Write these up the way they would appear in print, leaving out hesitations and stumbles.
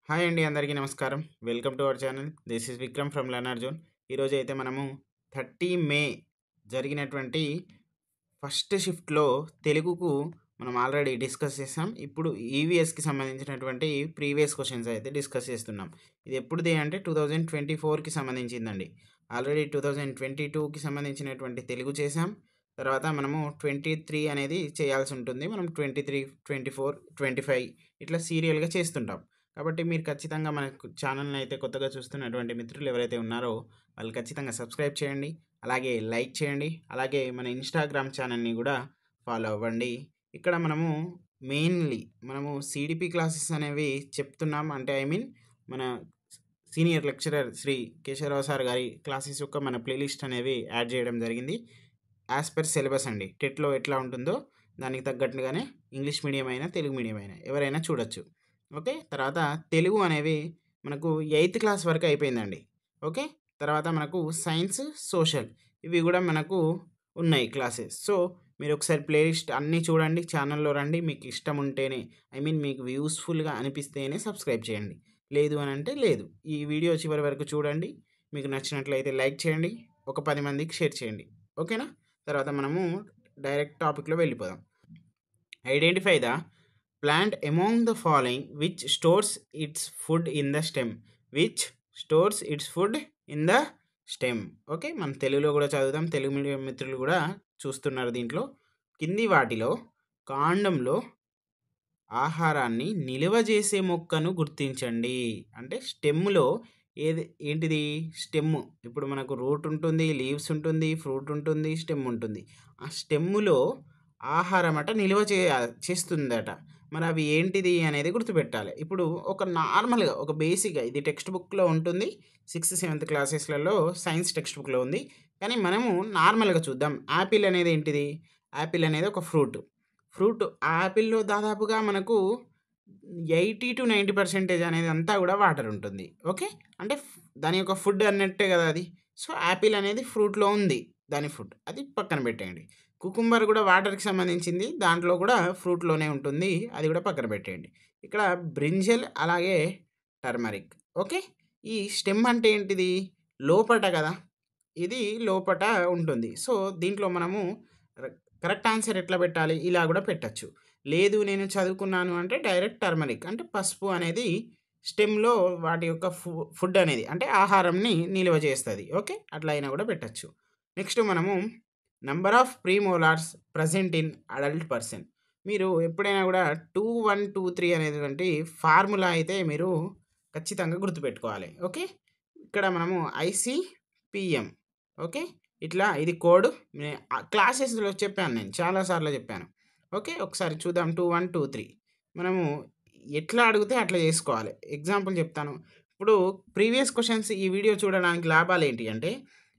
Hi అండి, అందరికీ నమస్కారం. Welcome to our channel. This is Vikram from learner zone. ఈరోజు అయితే మనము 30 మే జరిగినటువంటి ఫస్ట్ షిఫ్ట్లో తెలుగుకు మనం ఆల్రెడీ డిస్కస్ చేసాం. ఇప్పుడు ఈవీఎస్కి సంబంధించినటువంటి ప్రీవియస్ క్వశ్చన్స్ అయితే డిస్కస్ చేస్తున్నాం. ఇది ఎప్పుడుది అంటే 2024కి సంబంధించిందండి. ఆల్రెడీ 2022కి సంబంధించినటువంటి తెలుగు చేసాం. తర్వాత మనము 23 అనేది చేయాల్సి ఉంటుంది. మనం 23, 24, 25 ఇట్లా సీరియల్గా చేస్తుంటాం. కాబట్టి మీరు ఖచ్చితంగా మన ఛానల్ని అయితే కొత్తగా చూస్తున్నటువంటి మిత్రులు ఎవరైతే ఉన్నారో వాళ్ళు ఖచ్చితంగా సబ్స్క్రైబ్ చేయండి, అలాగే లైక్ చేయండి, అలాగే మన ఇన్స్టాగ్రామ్ ఛానల్ని కూడా ఫాలో అవ్వండి. ఇక్కడ మనము మెయిన్లీ మనము సిడిపి క్లాసెస్ అనేవి చెప్తున్నాం. అంటే మన senior lecturer Shri Keshava Rao sir గారి క్లాసెస్ యొక్క మన ప్లేలిస్ట్ అనేవి యాడ్ చేయడం జరిగింది. యాజ్ పర్ సిలబస్ అండి. టెట్లో ఎట్లా ఉంటుందో దానికి తగ్గట్టుగానే ఇంగ్లీష్ మీడియం అయినా తెలుగు మీడియం అయినా ఎవరైనా చూడొచ్చు. ఓకే. తర్వాత తెలుగు అనేవి మనకు 8th క్లాస్ వరకు అయిపోయిందండి. ఓకే. తర్వాత మనకు సైన్స్, సోషల్ ఇవి కూడా మనకు ఉన్నాయి క్లాసెస్. సో మీరు ఒకసారి ప్లేలిస్ట్ అన్నీ చూడండి, ఛానల్లో రండి. మీకు ఇష్టం ఉంటేనే మీకు యూస్ఫుల్గా అనిపిస్తేనే సబ్స్క్రైబ్ చేయండి, లేదు అని అంటే లేదు. ఈ వీడియో చివరి వరకు చూడండి. మీకు నచ్చినట్లయితే లైక్ చేయండి, ఒక 10 మందికి షేర్ చేయండి. ఓకేనా. తర్వాత మనము డైరెక్ట్ టాపిక్లో వెళ్ళిపోదాం. Identify the plant among the following which stores its food in the stem. which stores its food in the stem. Okay, మనం తెలుగులో కూడా చదువుదాం. తెలుగు మీడియం మిత్రులు కూడా చూస్తున్నారు. దీంట్లో కింది వాటిలో కాండంలో ఆహారాన్ని నిల్వ చేసే మొక్కను గుర్తించండి. అంటే స్టెమ్లో ఏంటిది స్టెమ్. ఇప్పుడు మనకు రూట్ ఉంటుంది, లీవ్స్ ఉంటుంది, ఫ్రూట్ ఉంటుంది, స్టెమ్ ఉంటుంది. ఆ స్టెమ్ములో ఆహారం నిల్వ చేస్తుందట. మరి అవి ఏంటిది అనేది గుర్తుపెట్టాలి. ఇప్పుడు ఒక నార్మల్గా ఒక బేసిక్గా ఇది టెక్స్ట్ బుక్లో ఉంటుంది. 6th, 7th క్లాసెస్లలో సైన్స్ టెక్స్ట్ బుక్లో ఉంది. కానీ మనము నార్మల్గా చూద్దాం. యాపిల్ అనేది ఏంటిది? యాపిల్ అనేది ఒక ఫ్రూట్. యాపిల్‌లో దాదాపుగా మనకు 80-90% అనేది అంతా కూడా వాటర్ ఉంటుంది. ఓకే. అంటే దాని యొక్క ఫుడ్ అన్నట్టే కదా అది. సో యాపిల్ అనేది ఫ్రూట్‌లో ఉంది. దాని ఫుడ్ అది పక్కన పెట్టేయండి. కుకుంబర్ కూడా వాటర్‌కి సంబంధించింది. దాంట్లో కూడా ఫ్రూట్‌లోనే ఉంటుంది. అది కూడా పక్కన పెట్టేయండి. ఇక్కడ బ్రింజల్ అలాగే టర్మరిక్. ఓకే. ఈ స్టెమ్ అంటే ఏంటిది? లోపట కదా. ఇది లోపట ఉంటుంది. సో దీంట్లో మనము కరెక్ట్ ఆన్సర్ ఎట్లా పెట్టాలి? ఇలా కూడా పెట్టచ్చు. లేదు నేను చదువుకున్నాను అంటే డైరెక్ట్ టర్మరిక్ అంటే పసుపు అనేది స్టెమ్లో వాటి యొక్క ఫుడ్ అనేది అంటే ఆహారంని నిల్వ చేస్తుంది. ఓకే, అట్లా అయినా కూడా పెట్టచ్చు. నెక్స్ట్ మనము number of premolars present in adult person. మీరు ఎప్పుడైనా కూడా 2123 అనేటువంటి ఫార్ములా అయితే మీరు ఖచ్చితంగా గుర్తుపెట్టుకోవాలి. ఓకే. ఇక్కడ మనము ICPM. ఓకే. ఇట్లా ఇది కోడ్ క్లాసెస్లో చెప్పాను, నేను చాలాసార్లు చెప్పాను. ఓకే, ఒకసారి చూద్దాం. 2123 మనము ఎట్లా అడిగితే అట్లా చేసుకోవాలి. ఎగ్జాంపుల్ చెప్తాను. ఇప్పుడు ప్రీవియస్ క్వశ్చన్స్ ఈ వీడియో చూడడానికి లాభాలు ఏంటి అంటే,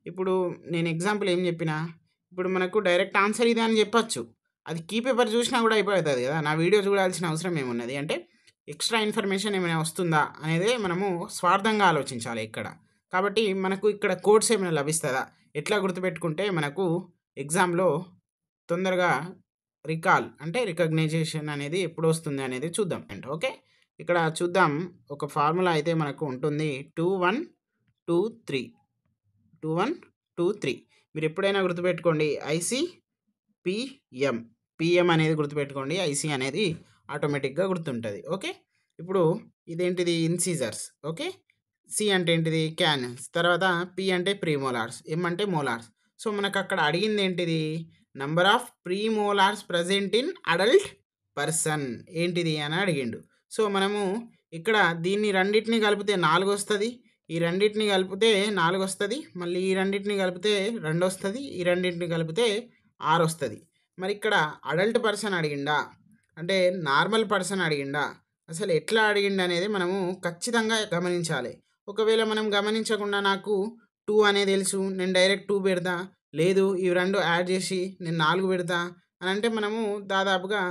ఇప్పుడు నేను ఎగ్జాంపుల్ ఏం చెప్పినా ఇప్పుడు మనకు డైరెక్ట్ ఆన్సర్ ఇదే అని చెప్పచ్చు. అది కీ పేపర్ చూసినా కూడా అయిపోతుంది కదా. నా వీడియో చూడాల్సిన అవసరం ఏమున్నది అంటే ఎక్స్ట్రా ఇన్ఫర్మేషన్ ఏమైనా వస్తుందా అనేది మనము స్వార్థంగా ఆలోచించాలి ఇక్కడ. కాబట్టి మనకు ఇక్కడ కోడ్స్ ఏమైనా లభిస్తుందా, ఎట్లా గుర్తుపెట్టుకుంటే మనకు ఎగ్జామ్లో తొందరగా రికగ్నైజేషన్ అనేది ఎప్పుడు వస్తుంది అనేది చూద్దాం. ఓకే, ఇక్కడ చూద్దాం. ఒక ఫార్ములా అయితే మనకు ఉంటుంది 2123. 2123 మీరు ఎప్పుడైనా గుర్తుపెట్టుకోండి. ICPM. పిఎం అనేది గుర్తుపెట్టుకోండి. ఐసి అనేది ఆటోమేటిక్గా గుర్తుంటుంది. ఓకే. ఇప్పుడు ఇదేంటిది? ఇన్సీజర్స్. ఓకే. సి అంటే ఏంటిది? క్యానన్స్. తర్వాత పి అంటే ప్రీమోలార్స్, ఎం అంటే మోలార్స్. సో మనకు అక్కడ అడిగింది ఏంటిది? Number of premolars present in adult person ఏంటిది అని అడిగిండు. సో మనము ఇక్కడ దీన్ని రెండింటిని కలిపితే 4 వస్తుంది, ఈ రెండింటిని కలిపితే 4 వస్తుంది, మళ్ళీ ఈ రెండింటిని కలిపితే 2 వస్తుంది, ఈ రెండింటిని కలిపితే 6 వస్తుంది. మరి ఇక్కడ అడల్ట్ పర్సన్ అడిగిండా అంటే నార్మల్ పర్సన్ అడిగిండా, అసలు ఎట్లా అడిగిండు అనేది మనము ఖచ్చితంగా గమనించాలి. ఒకవేళ మనం గమనించకుండా నాకు 2 అనేది తెలుసు, నేను డైరెక్ట్ 2 పెడతా, లేదు ఇవి 2 యాడ్ చేసి నేను 4 పెడతా అని అంటే మనము దాదాపుగా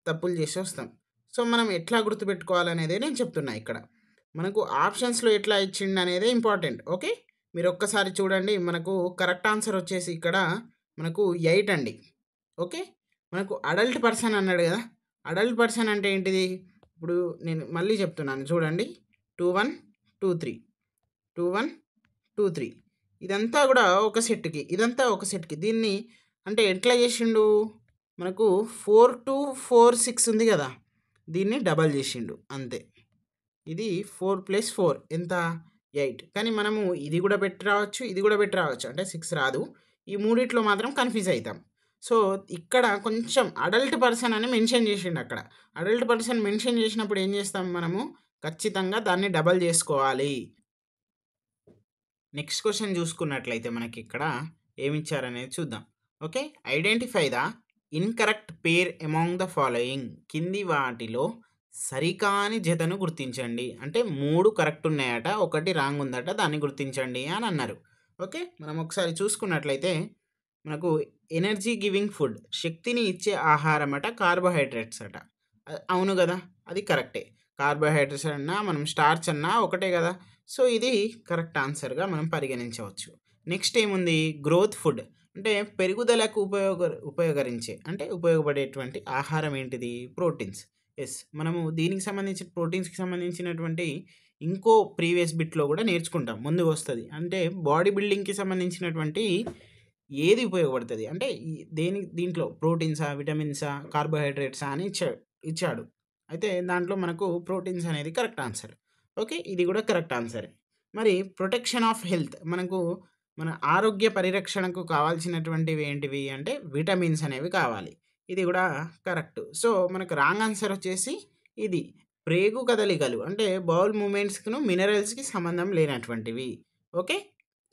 తప్పులు చేసి వస్తాం. సో మనం ఎట్లా గుర్తుపెట్టుకోవాలనేదే నేను చెప్తున్నా. ఇక్కడ మనకు ఆప్షన్స్లో ఎట్లా ఇచ్చిండు అనేది ఇంపార్టెంట్. ఓకే, మీరు ఒక్కసారి చూడండి. మనకు కరెక్ట్ ఆన్సర్ వచ్చేసి ఇక్కడ మనకు 8 అండి. ఓకే, మనకు అడల్ట్ పర్సన్ అన్నాడు కదా. అడల్ట్ పర్సన్ అంటే ఏంటిది? ఇప్పుడు నేను మళ్ళీ చెప్తున్నాను చూడండి. 2 1 2 3 2 1 2 3 ఇదంతా కూడా ఒక సెట్కి, ఇదంతా ఒక సెట్కి. దీన్ని అంటే ఎట్లా చేసిండు, మనకు 4 2 4 6 ఉంది కదా, దీన్ని డబల్ చేసిండు అంతే. ఇది 4 + 4 ఎంత, 8. కానీ మనము ఇది కూడా పెట్టి రావచ్చు, ఇది కూడా పెట్టి రావచ్చు, అంటే 6 రాదు. ఈ మూడిట్లో మాత్రం కన్ఫ్యూజ్ అవుతాం. సో ఇక్కడ కొంచెం అడల్ట్ పర్సన్ అని మెన్షన్ చేసిండు అక్కడ. అడల్ట్ పర్సన్ మెన్షన్ చేసినప్పుడు ఏం చేస్తాం మనము, ఖచ్చితంగా దాన్ని డబల్ చేసుకోవాలి. నెక్స్ట్ క్వశ్చన్ చూసుకున్నట్లయితే మనకి ఇక్కడ ఏమిచ్చారనేది చూద్దాం. Okay, identify the incorrect pair among the following. కింది వాటిలో సరికాని జతను గుర్తించండి. అంటే 3 కరెక్ట్ ఉన్నాయట, 1 రాంగ్ ఉందట, దాన్ని గుర్తించండి అని అన్నారు. ఓకే, మనం ఒకసారి చూసుకున్నట్లయితే మనకు ఎనర్జీ గివింగ్ ఫుడ్, శక్తిని ఇచ్చే ఆహారం అట, కార్బోహైడ్రేట్స్ అట. అవును కదా, అది కరెక్టే. కార్బోహైడ్రేట్స్ అన్నా మనం స్టార్చ్ అన్నా ఒకటే కదా. సో ఇది కరెక్ట్ ఆన్సర్గా మనం పరిగణించవచ్చు. నెక్స్ట్ ఏముంది, గ్రోత్ ఫుడ్, అంటే పెరుగుదలకు ఉపయోగరించే అంటే ఉపయోగపడేటువంటి ఆహారం ఏంటిది, ప్రోటీన్స్. ఎస్, మనము దీనికి సంబంధించిన ప్రోటీన్స్కి సంబంధించినటువంటి ఇంకో ప్రీవియస్ బిట్లో కూడా నేర్చుకుంటాం, ముందుకు వస్తుంది. అంటే బాడీ బిల్డింగ్కి సంబంధించినటువంటి ఏది ఉపయోగపడుతుంది అంటే దీంట్లో ప్రోటీన్సా, విటమిన్సా, కార్బోహైడ్రేట్సా అని ఇచ్చాడు. అయితే దాంట్లో మనకు ప్రోటీన్స్ అనేది కరెక్ట్ ఆన్సర్. ఓకే, ఇది కూడా కరెక్ట్ ఆన్సర్. మరి ప్రొటెక్షన్ ఆఫ్ హెల్త్, మనకు మన ఆరోగ్య పరిరక్షణకు కావాల్సినటువంటివి ఏంటివి అంటే విటమిన్స్ అనేవి కావాలి, ఇది కూడా కరెక్ట్. సో మనకు రాంగ్ ఆన్సర్ వచ్చేసి ఇది, ప్రేగు కదలికలు అంటే బౌల్ మూమెంట్స్కిను మినరల్స్కి సంబంధం లేనటువంటివి. ఓకే,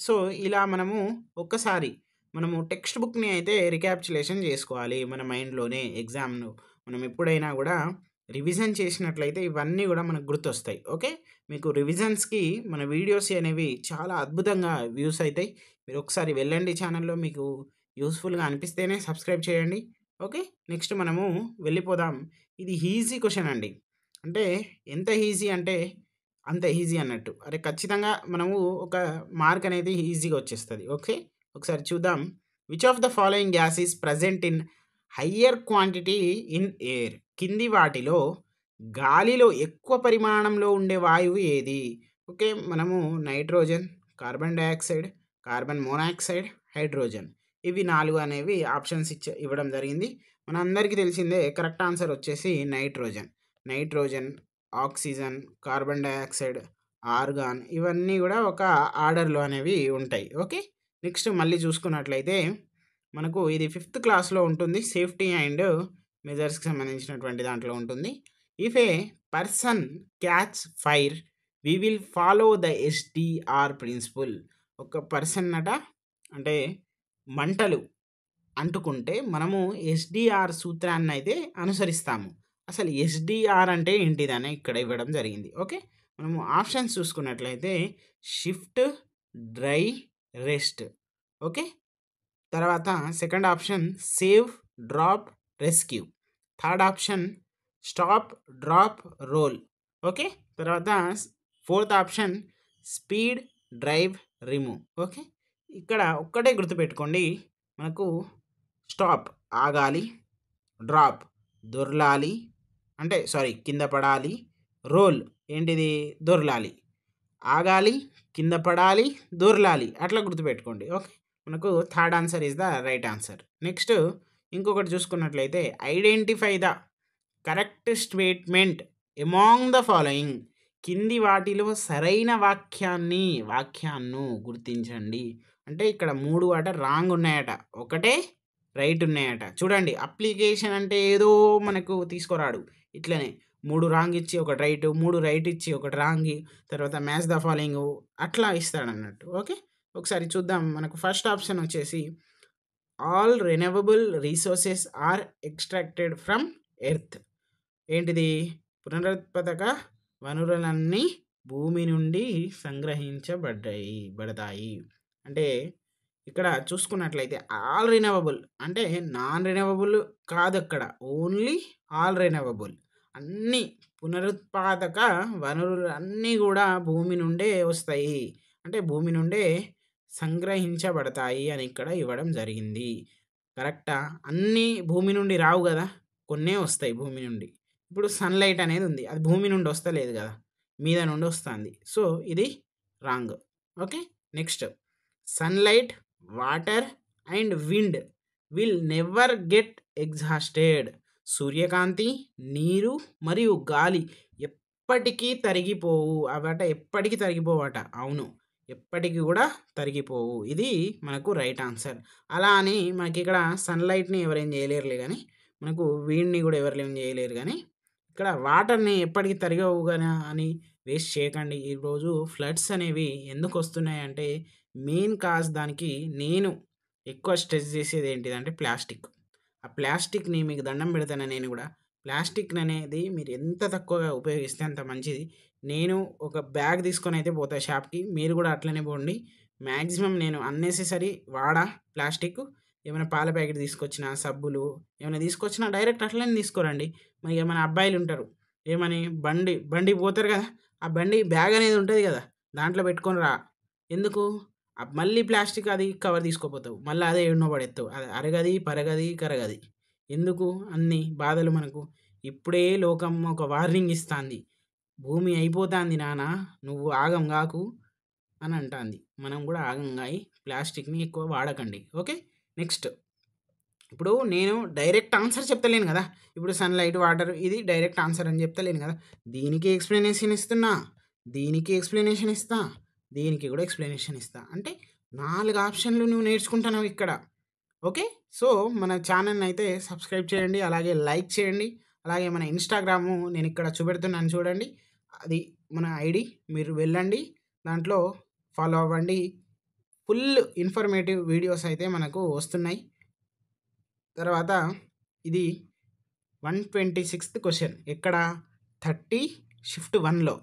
సో ఇలా మనము ఒక్కసారి మనము టెక్స్ట్ బుక్ని అయితే రికాప్చులేషన్ చేసుకోవాలి మన మైండ్లోనే. ఎగ్జామ్ను మనం ఎప్పుడైనా కూడా రివిజన్ చేసినట్లయితే ఇవన్నీ కూడా మనకు గుర్తొస్తాయి. ఓకే, మీకు రివిజన్స్కి మన వీడియోస్ అనేవి చాలా అద్భుతంగా వ్యూస్ అవుతాయి. మీరు ఒకసారి వెళ్ళండి ఛానల్లో, మీకు యూస్ఫుల్గా అనిపిస్తేనే సబ్స్క్రైబ్ చేయండి. ఓకే, నెక్స్ట్ మనము వెళ్ళిపోదాం. ఇది ఈజీ క్వశ్చన్ అండి, అంటే ఎంత ఈజీ అంటే అంత ఈజీ అన్నట్టు. అరే ఖచ్చితంగా మనము ఒక మార్క్ అనేది ఈజీగా వచ్చేస్తుంది. ఓకే, ఒకసారి చూద్దాం. Which of the following gas is present in higher quantity in air. కింది వాటిలో గాలిలో ఎక్కువ పరిమాణంలో ఉండే వాయువు ఏది. ఓకే, మనము nitrogen, carbon dioxide, carbon monoxide, hydrogen, ఇవి 4 అనేవి ఆప్షన్స్ ఇవ్వడం జరిగింది. మన అందరికీ తెలిసిందే కరెక్ట్ ఆన్సర్ వచ్చేసి nitrogen. Nitrogen, oxygen, carbon dioxide, organ, ఇవన్నీ కూడా ఒక ఆర్డర్లో అనేవి ఉంటాయి. ఓకే, నెక్స్ట్ మళ్ళీ చూసుకున్నట్లయితే మనకు ఇది 5th క్లాస్లో ఉంటుంది, సేఫ్టీ అండ్ మెజర్స్కి సంబంధించినటువంటి దాంట్లో ఉంటుంది. If a person catch fire we will follow the SDR principle. ఒక పర్సన్ అట అంటే మంటలు అంటుకుంటే మనము ఎస్డిఆర్ సూత్రాన్ని అయితే అనుసరిస్తాము. అసలు ఎస్డిఆర్ అంటే ఏంటిదని ఇక్కడ ఇవ్వడం జరిగింది. ఓకే, మనము ఆప్షన్స్ చూసుకున్నట్లయితే షిఫ్ట్, డ్రై, రెస్ట్. ఓకే, తర్వాత second option save, drop, rescue. Third option stop, drop, roll. Okay, తర్వాత fourth option speed, drive, remove. Okay, ఇక్కడ ఒక్కటే గుర్తుపెట్టుకోండి, మనకు స్టాప్ ఆగాలి, డ్రాప్ దొర్లాలి, అంటే సారీ కింద పడాలి, రోల్ ఏంటిది దొర్లాలి, ఆగాలి, కింద పడాలి, దొర్లాలి, అట్లా గుర్తుపెట్టుకోండి. ఓకే, మనకు third answer is the right answer. Next ఇంకొకటి చూసుకున్నట్లయితే identify the correct statement among the following. కింది వాటిలో సరైన వాక్యాన్ని గుర్తించండి. అంటే ఇక్కడ 3 అట రాంగ్ ఉన్నాయట, ఒకటే రైట్ ఉన్నాయట. చూడండి, అప్లికేషన్ అంటే ఏదో మనకు తీసుకురాడు, ఇట్లనే 3 రాంగ్ ఇచ్చి ఒకటి రైట్, 3 రైట్ ఇచ్చి ఒకటి రాంగ్, తర్వాత మ్యాచ్ ద ఫాలోయింగ్ అట్లా ఇస్తాడన్నట్టు. ఓకే, ఒకసారి చూద్దాం. మనకు ఫస్ట్ ఆప్షన్ వచ్చేసి all renewable resources are extracted from earth. ఏంటిది, పునరుత్పాదక వనరులన్నీ భూమి నుండి సంగ్రహించబడతాయి. అంటే ఇక్కడ చూసుకున్నట్లయితే ఆల్ రెన్యూవబుల్ అంటే నాన్ రెన్యూవబుల్ కాదు, అక్కడ ఓన్లీ ఆల్ రెన్యూవబుల్. అన్నీ పునరుత్పాదక వనరులు అన్నీ కూడా భూమి నుండే వస్తాయి, అంటే భూమి నుండే సంగ్రహించబడతాయి అని ఇక్కడ ఇవ్వడం జరిగింది. కరెక్టా? అన్నీ భూమి నుండి రావు కదా, కొన్నే వస్తాయి భూమి నుండి. ఇప్పుడు సన్లైట్ అనేది ఉంది, అది భూమి నుండి వస్తలేదు కదా. మీద నుండి వస్తుంది. సో ఇది wrong. Okay. Next, sunlight, water and wind will never get exhausted. సూర్యకాంతి, నీరు మరియు గాలి ఎప్పటికీ తరిగిపోవు. అవట ఎప్పటికీ తరిగిపోవట. అవును, ఎప్పటికీ కూడా తరిగిపోవు. ఇది మనకు రైట్ ఆన్సర్. అలా అని మనకి ఇక్కడ సన్లైట్ని ఎవరేం చేయలేరులే, కానీ మనకు వీడిని కూడా ఎవరు ఏం చేయలేరు. కానీ ఇక్కడ వాటర్ని ఎప్పటికీ తరిగవు కానీ అని వేస్ట్ చేయకండి. ఈరోజు ఫ్లడ్స్ అనేవి ఎందుకు వస్తున్నాయంటే మెయిన్ కాజ్ దానికి నేను ఎక్కువ స్ట్రెస్ చేసేది ఏంటిదంటే ప్లాస్టిక్. ఆ ప్లాస్టిక్ని మీకు దండం పెడతాను. నేను కూడా ప్లాస్టిక్ అనేది మీరు ఎంత తక్కువగా ఉపయోగిస్తే అంత మంచిది. నేను ఒక బ్యాగ్ తీసుకొని అయితే పోతా షాప్కి, మీరు కూడా అట్లనే పోండి. మ్యాక్సిమం నేను అన్నెసెసరీ వాడా ప్లాస్టిక్. ఏమైనా పాల ప్యాకెట్ తీసుకొచ్చినా, సబ్బులు ఏమైనా తీసుకొచ్చినా డైరెక్ట్ అట్లనే తీసుకోరండి. మరి ఏమైనా అబ్బాయిలు ఉంటారు, ఏమని బండి పోతారు కదా, ఆ బండి బ్యాగ్ అనేది ఉంటుంది కదా, దాంట్లో పెట్టుకొని రా. ఎందుకు? మళ్ళీ ప్లాస్టిక్ అది కవర్ తీసుకోపోతావు, మళ్ళీ అదే ఎన్నో పడేస్తావు. అది అరగది, పరగది, కరగది. ఎందుకు అన్ని బాధలు మనకు? ఇప్పుడే లోకం ఒక వార్నింగ్ ఇస్తుంది, భూమి అయిపోతుంది నాన్న, నువ్వు ఆగం కాకు అని అంటుంది. మనం కూడా ఆగం కాయి ప్లాస్టిక్ని ఎక్కువ వాడకండి. ఓకే. నెక్స్ట్, ఇప్పుడు నేను డైరెక్ట్ ఆన్సర్ చెప్తలేను కదా. ఇప్పుడు సన్లైట్, వాటర్ ఇది డైరెక్ట్ ఆన్సర్ అని చెప్తలేను కదా. దీనికి ఎక్స్ప్లెనేషన్ ఇస్తున్నా, దీనికి ఎక్స్ప్లెనేషన్ ఇస్తా, దీనికి కూడా ఎక్స్ప్లెనేషన్ ఇస్తా. అంటే 4 ఆప్షన్లు నువ్వు నేర్చుకుంటున్నావు ఇక్కడ. ఓకే. సో మన ఛానల్ని అయితే సబ్స్క్రైబ్ చేయండి, అలాగే లైక్ చేయండి. అలాగే మన ఇన్స్టాగ్రాము నేను ఇక్కడ చూపెడుతున్నాను చూడండి, అది మన ఐడి. మీరు వెళ్ళండి, దాంట్లో ఫాలో అవ్వండి. ఫుల్ ఇన్ఫర్మేటివ్ వీడియోస్ అయితే మనకు వస్తున్నాయి. తర్వాత ఇది 126th క్వశ్చన్ ఎక్కడ? 30 షిఫ్ట్ 1లో.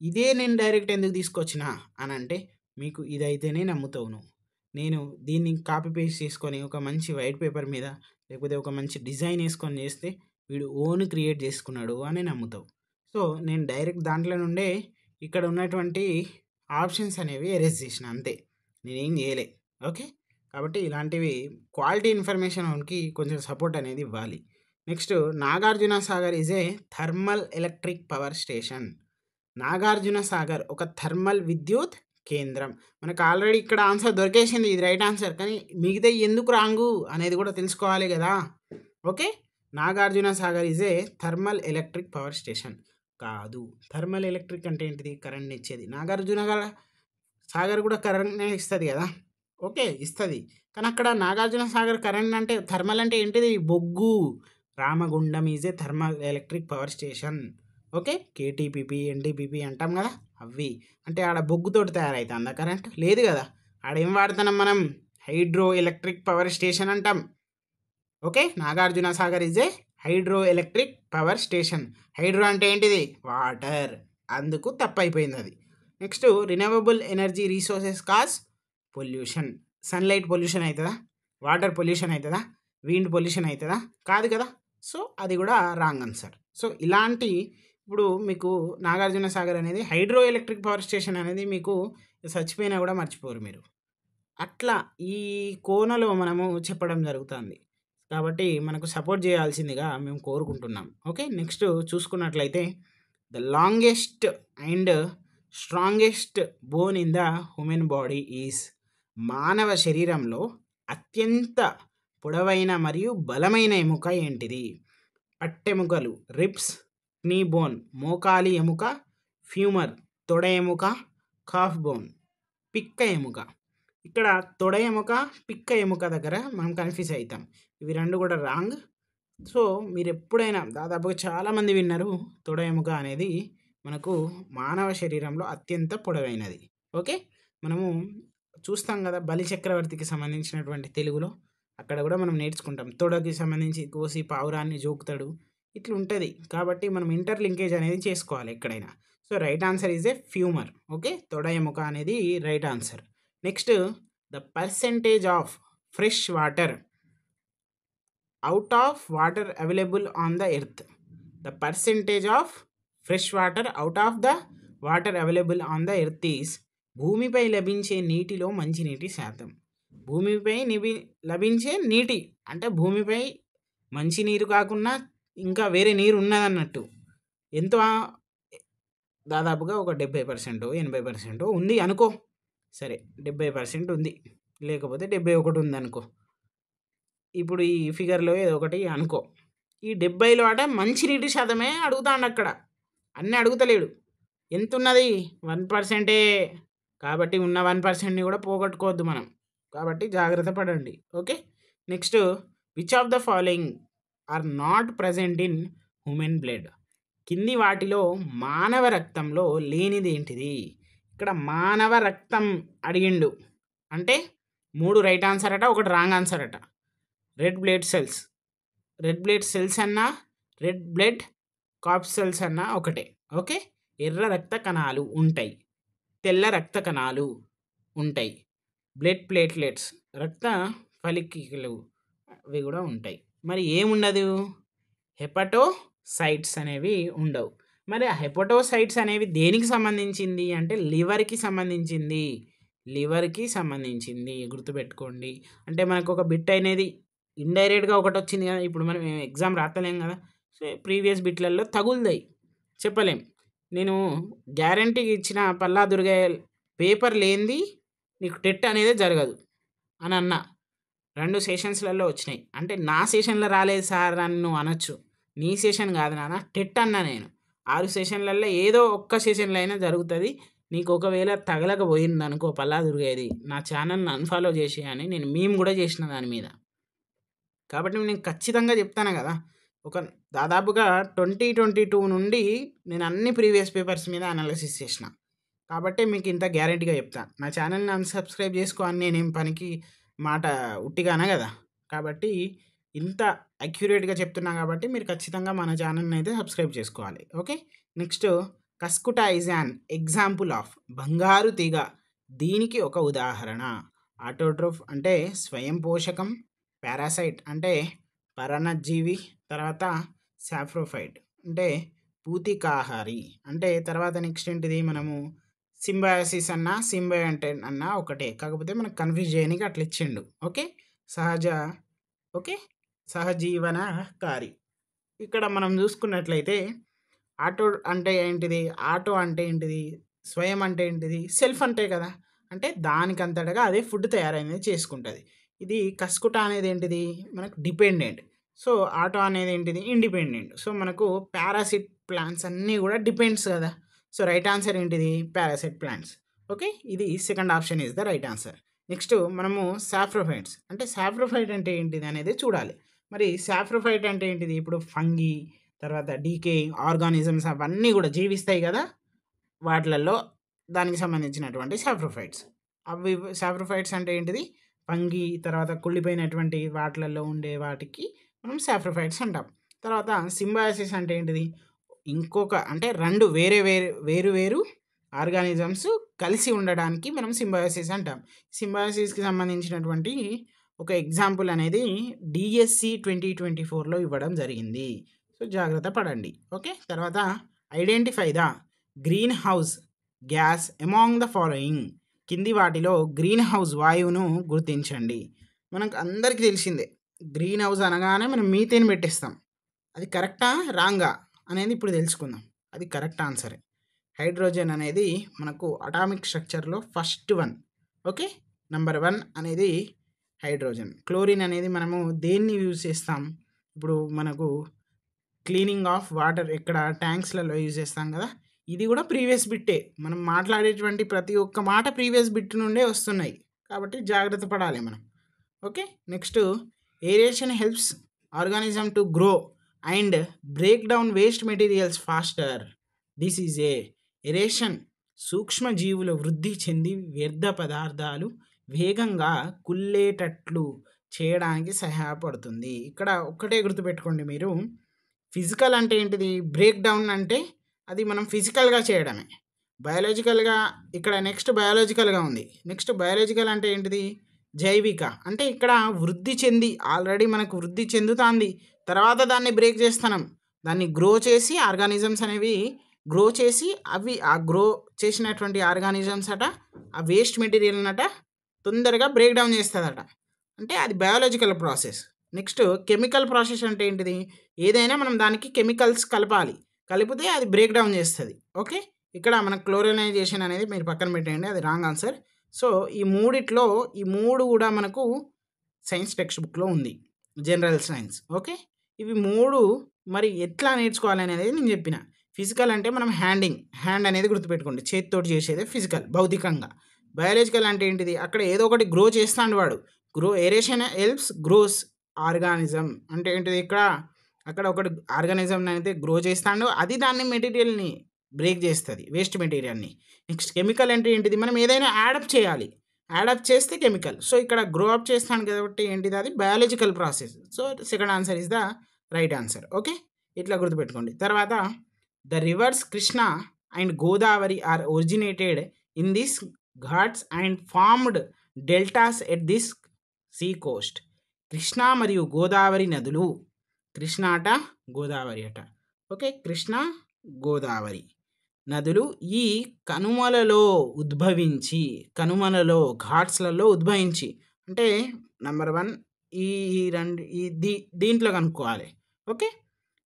ఇదే నేను డైరెక్ట్ ఎందుకు తీసుకొచ్చిన అని అంటే మీకు ఇదైతేనే నమ్ముతావు నువ్వు. నేను దీన్ని కాపీ పేస్ట్ చేసుకొని ఒక మంచి వైట్ పేపర్ మీద లేకపోతే ఒక మంచి డిజైన్ వేసుకొని చేస్తే వీడు ఓన్ క్రియేట్ చేసుకున్నాడు అని నమ్ముతావు. సో నేను డైరెక్ట్ దాంట్లో నుండే ఇక్కడ ఉన్నటువంటి ఆప్షన్స్ అనేవి ఎరేజ్ చేసిన, అంతే, నేనేం చేయలే. ఓకే. కాబట్టి ఇలాంటివి క్వాలిటీ ఇన్ఫర్మేషన్కి కొంచెం సపోర్ట్ అనేది ఇవ్వాలి. Next, Nagarjuna Sagar is a thermal electric power station. Nagarjuna Sagar ఒక థర్మల్ విద్యుత్ కేంద్రం. మనకు ఆల్రెడీ ఇక్కడ ఆన్సర్ దొరికేసింది, ఇది రైట్ ఆన్సర్. కానీ మిగతా ఎందుకు రాంగు అనేది కూడా తెలుసుకోవాలి కదా. Okay. Nagarjuna Sagar is a thermal electric power station కాదు. థర్మల్ ఎలక్ట్రిక్ అంటే ఏంటిది? కరెంట్ ఇచ్చేది. నాగార్జున సాగర్ కూడా కరెంట్నే ఇస్తుంది కదా. ఓకే, ఇస్తుంది. కానీ అక్కడ నాగార్జున సాగర్ కరెంట్ అంటే థర్మల్ అంటే ఏంటిది? బొగ్గు. Ramagundam is a thermal electric power station. Okay. KTPP, NTPP అంటాం కదా, అవి అంటే ఆడ బొగ్గుతోటి తయారవుతుందా కరెంట్? లేదు కదా. ఆడేం వాడుతున్నాం మనం? హైడ్రో ఎలక్ట్రిక్ పవర్ స్టేషన్ అంటాం. Okay. Nagarjuna Sagar is a hydro electric power station. Hydro అంటే ఏంటిది? వాటర్. అందుకు తప్పైపోయింది అది. Next, renewable energy resources cause pollution. Sunlight pollution అవుతుందా? వాటర్ పొల్యూషన్ అవుతుందా? విండ్ పొల్యూషన్ అవుతుందా? కాదు కదా. సో అది కూడా రాంగ్ ఆన్సర్. సో ఇలాంటి ఇప్పుడు మీకు నాగార్జున సాగర్ అనేది హైడ్రో ఎలక్ట్రిక్ పవర్ స్టేషన్ అనేది మీకు చచ్చిపోయినా కూడా మర్చిపోరు మీరు. అట్లా ఈ కోణలో మనము చెప్పడం జరుగుతుంది. కాబట్టి మనకు సపోర్ట్ చేయాల్సిందిగా మేము కోరుకుంటున్నాం. ఓకే. నెక్స్ట్ చూసుకున్నట్లయితే the longest and strongest bone in the human body is. మానవ శరీరంలో అత్యంత పొడవైన మరియు బలమైన ఎముక ఏంటిది? పట్టెముకలు, రిబ్స్, క్నీ బోన్, మోకాలి ఎముక, ఫ్యూమర్, తొడ ఎముక, కాఫ్ బోన్, పిక్క ఎముక. ఇక్కడ తొడ ఎముక, పిక్క ఎముక దగ్గర మనం కన్ఫ్యూజ్ అవుతాం. ఇవి రెండు కూడా రాంగ్. సో మీరు ఎప్పుడైనా దాదాపుగా చాలామంది విన్నారు, తొడ ఎముక అనేది మనకు మానవ శరీరంలో అత్యంత పొడవైనది. ఓకే. మనము చూస్తాం కదా బలి చక్రవర్తికి సంబంధించినటువంటి తెలుగులో, అక్కడ కూడా మనం నేర్చుకుంటాం. తొడకి సంబంధించి కోసి పావురాన్ని జోకుతాడు, ఇట్లా ఉంటుంది. కాబట్టి మనం ఇంటర్ లింకేజ్ అనేది చేసుకోవాలి ఎక్కడైనా. So right answer is a ఫ్యూమర్. Okay. తొడ ఎముక అనేది right answer. Next, the percentage of fresh water out of water available on the earth. The percentage of fresh water out of the water available on the earth is. భూమిపై లభించే నీటిలో మంచినీటి శాతం. భూమిపై లభించే నీటి అంటే భూమిపై మంచినీరు కాకుండా ఇంకా వేరే నీరు ఉన్నదన్నట్టు. ఎంత దాదాపుగా ఒక 70%, 80% ఉంది అనుకో. సరే 70% ఉంది, లేకపోతే 71 ఉందనుకో. ఇప్పుడు ఈ ఫిగర్‌లో ఏదో ఒకటి అనుకో. ఈ 70లో అట మంచినీటి శాతమే అడుగుతాండక్కడ. అన్నీ అడుగుతలేడు. ఎంతున్నది? 1%. కాబట్టి ఉన్న 1%ని కూడా పోగొట్టుకోవద్దు మనం. కాబట్టి జాగ్రత్త పడండి. Okay. Next, which of the following are not present in human blood? కింది వాటిలో మానవ రక్తంలో లేనిది ఏంటిది? ఇక్కడ మానవ రక్తం అడిగిండు అంటే 3 రైట్ ఆన్సర్ అట, 1 రాంగ్ ఆన్సర్ అట. రెడ్ బ్లడ్ సెల్స్ అన్నా, రెడ్ బ్లడ్ కార్పస్కల్స్ అన్నా ఒకటే. ఓకే. ఎర్ర రక్త కణాలు ఉంటాయి, తెల్ల రక్త కణాలు ఉంటాయి, బ్లడ్ ప్లేట్లెట్స్ రక్త ఫలికలు అవి కూడా ఉంటాయి. మరి ఏముండదు? హెపటోసైట్స్ అనేవి ఉండవు. మరి ఆ హెపటోసైట్స్ అనేవి దేనికి సంబంధించింది అంటే లివర్కి సంబంధించింది. గుర్తుపెట్టుకోండి. అంటే మనకు ఒక బిట్ అనేది ఇండైరెక్ట్గా ఒకటి వచ్చింది కదా. ఇప్పుడు మనం ఎగ్జామ్ రాస్తలేం కదా. సో ప్రీవియస్ బిట్లలో తగులుతాయి, చెప్పలేం. నేను గ్యారంటీకి ఇచ్చిన పల్లా దుర్గయ్య పేపర్ లేనిది నీకు టెట్ అనేది జరగదు అని అన్నా. 2 సెషన్స్లలో వచ్చినాయి. అంటే నా సెషన్లో రాలేదు సార్ అని నువ్వు అనొచ్చు. నీ సెషన్ కాదు నాన్న, టెట్ అన్నా నేను. 6 సెషన్లలో ఏదో ఒక్క సెషన్లో అయినా జరుగుతుంది. నీకు ఒకవేళ తగలకపోయింది అనుకో పల్లా దుర్గయ్యది, నా ఛానల్ని అన్ఫాలో చేసి అని నేను మేము కూడా చేసిన దాని మీద. కాబట్టి నేను ఖచ్చితంగా చెప్తాను కదా. ఒక దాదాపుగా 2022 నుండి నేను అన్ని ప్రీవియస్ పేపర్స్ మీద అనాలిసిస్ చేసిన. కాబట్టి మీకు ఇంత గ్యారెంటీగా చెప్తాను. నా ఛానల్ని అన్సబ్స్క్రైబ్ చేసుకో అని నేనేం పనికి మాట ఉట్టిగానే కదా. కాబట్టి ఇంత అక్యురేట్గా చెప్తున్నా కాబట్టి మీరు ఖచ్చితంగా మన ఛానల్ని అయితే సబ్స్క్రైబ్ చేసుకోవాలి. Okay. Next, cuscuta is an example of బంగారు తీగ. దీనికి ఒక ఉదాహరణ. ఆటోట్రోఫ్ అంటే స్వయం పోషకం, పారాసైట్ అంటే పరాన్నజీవి, తర్వాత సాఫ్రోఫైట్ అంటే పూతికాహారి. అంటే తర్వాత నెక్స్ట్ ఏంటిది, మనము సింబయాసిస్ అన్నా సింబయంట్ అన్నా ఒకటే, కాకపోతే మనకు కన్ఫ్యూజ్ చేయడానికి అట్లా ఇచ్చిండు. ఓకే. సహజీవనకారి. ఇక్కడ మనం చూసుకున్నట్లయితే ఆటో అంటే ఏంటిది, స్వయం అంటే ఏంటిది, సెల్ఫ్ అంటే కదా. అంటే దానికంతటగా అదే ఫుడ్ తయారైనది చేసుకుంటుంది. ఇది కస్కుటా అనేది ఏంటిది, మనకు డిపెండెంట్. సో ఆటో అనేది ఏంటిది, ఇండిపెండెంట్. సో మనకు పారాసిట్ ప్లాంట్స్ అన్నీ కూడా డిపెండ్స్ కదా. సో రైట్ ఆన్సర్ ఏంటిది, పారాసైట్ ప్లాంట్స్. ఓకే. ఇది second option is the right answer. Next మనము సాఫ్రోఫైట్స్ అంటే సాఫ్రోఫైట్ అంటే ఏంటిది అనేది చూడాలి. మరి సాఫ్రోఫైట్ అంటే ఏంటిది, ఇప్పుడు ఫంగి, తర్వాత డీకే ఆర్గానిజమ్స్ అవన్నీ కూడా జీవిస్తాయి కదా, వాటిలలో దానికి సంబంధించినటువంటి సాఫ్రోఫైట్స్. అవి సాఫ్రోఫైట్స్ అంటే ఏంటిది, ఫంగి, తర్వాత కుళ్ళిపోయినటువంటి వాటిలలో ఉండే వాటికి మనం సాఫ్రోఫైట్స్ అంటాం. తర్వాత సింబయాసిస్ అంటే ఏంటిది, ఇంకొక అంటే 2 వేరు ఆర్గానిజమ్స్ కలిసి ఉండడానికి మనం సింబయాసిస్ అంటాం. సింబయాసిస్కి సంబంధించినటువంటి ఒక ఎగ్జాంపుల్ అనేది డిఎస్సి 2024లో ఇవ్వడం జరిగింది. సో జాగ్రత్త పడండి. ఓకే. తర్వాత identify the green house gas among the following. కింది వాటిలో గ్రీన్ హౌస్ వాయువును గుర్తించండి. మనకు అందరికీ తెలిసిందే, గ్రీన్ హౌస్ అనగానే మనం మీథేన్ పెట్టేస్తాం. అది కరెక్టా రాంగా అనేది ఇప్పుడు తెలుసుకుందాం. అది కరెక్ట్ ఆన్సరే. హైడ్రోజన్ అనేది మనకు అటామిక్ స్ట్రక్చర్లో ఫస్ట్ 1. ఓకే. నెంబర్ 1 అనేది హైడ్రోజన్. క్లోరిన్ అనేది మనము దేన్ని యూజ్ చేస్తాం, ఇప్పుడు మనకు క్లీనింగ్ ఆఫ్ వాటర్ ఎక్కడ ట్యాంక్స్లలో యూజ్ చేస్తాం కదా. ఇది కూడా ప్రీవియస్ బిట్టే. మనం మాట్లాడేటువంటి ప్రతి ఒక్క మాట ప్రీవియస్ బిట్ నుండే వస్తున్నాయి, కాబట్టి జాగ్రత్త పడాలి మనం. Okay. Next, aeration helps organism to grow and break down waste materials faster. This is aeration సూక్ష్మజీవుల వృద్ధి చెంది వ్యర్థ పదార్థాలు వేగంగా కుళ్ళేటట్లు చేయడానికి సహాయపడుతుంది. ఇక్కడ ఒక్కటే గుర్తుపెట్టుకోండి మీరు, ఫిజికల్ అంటే ఏంటిది, బ్రేక్ డౌన్ అంటే అది మనం ఫిజికల్గా చేయడమే. బయాలజికల్గా ఇక్కడ నెక్స్ట్ బయాలజికల్గా ఉంది. నెక్స్ట్ బయాలజికల్ అంటే ఏంటిది, జైవిక అంటే ఇక్కడ వృద్ధి చెంది ఆల్రెడీ మనకు వృద్ధి చెందుతుంది, తర్వాత దాన్ని బ్రేక్ చేస్తున్నాం, దాన్ని గ్రో చేసి ఆర్గానిజమ్స్ అనేవి గ్రో చేసి అవి ఆ గ్రో చేసినటువంటి ఆర్గానిజమ్స్ అట ఆ వేస్ట్ మెటీరియల్ అట తొందరగా బ్రేక్ డౌన్ చేస్తుందట. అంటే అది biological process. Next chemical process అంటే ఏంటిది, ఏదైనా మనం దానికి కెమికల్స్ కలిపితే అది బ్రేక్ డౌన్ చేస్తుంది. ఓకే. ఇక్కడ మన క్లోరినైజేషన్ అనేది మీరు పక్కన పెట్టేయండి, అది రాంగ్ ఆన్సర్. సో ఈ మూడిట్లో ఈ మూడు కూడా మనకు సైన్స్ టెక్స్ట్ బుక్లో ఉంది, జనరల్ సైన్స్. ఓకే, ఇవి మూడు మరి ఎట్లా నేర్చుకోవాలి అనేది నేను చెప్పిన. ఫిజికల్ అంటే మనం హ్యాండ్ అనేది గుర్తుపెట్టుకోండి, చేతితోటి చేసేదే ఫిజికల్, భౌతికంగా. బయాలజికల్ అంటే ఏంటిది, అక్కడ ఏదో ఒకటి గ్రో చేస్తాడు వాడు, ఏరేషన్ హెల్ప్స్ గ్రోస్ ఆర్గానిజం అంటే ఏంటిది, అక్కడ ఒకటి ఆర్గానిజం అయితే గ్రో చేస్తాడు, అది దాన్ని మెటీరియల్ని బ్రేక్ చేస్తుంది, వేస్ట్ మెటీరియల్ని. నెక్స్ట్ కెమికల్ అంటే ఏంటిది, మనం ఏదైనా యాడప్ చేయాలి, యాడప్ చేస్తే కెమికల్. సో ఇక్కడ గ్రో అప్ చేస్తాను కాబట్టి ఏంటిది, అది biological process. So second answer is the right answer. Okay, ఇట్లా గుర్తుపెట్టుకోండి. తర్వాత the rivers Krishna and Godavari are originated in this ghats and formed deltas at this sea coast. Krishna మరియు గోదావరి నదులు, కృష్ణ అట గోదావరి అట. ఓకే, కృష్ణ గోదావరి నదులు ఈ కనుమలలో ఉద్భవించి, కనుమలలో ఘాట్స్లలో ఉద్భవించి అంటే నెంబర్ 1 ఈ దీంట్లో కనుక్కోవాలి. ఓకే,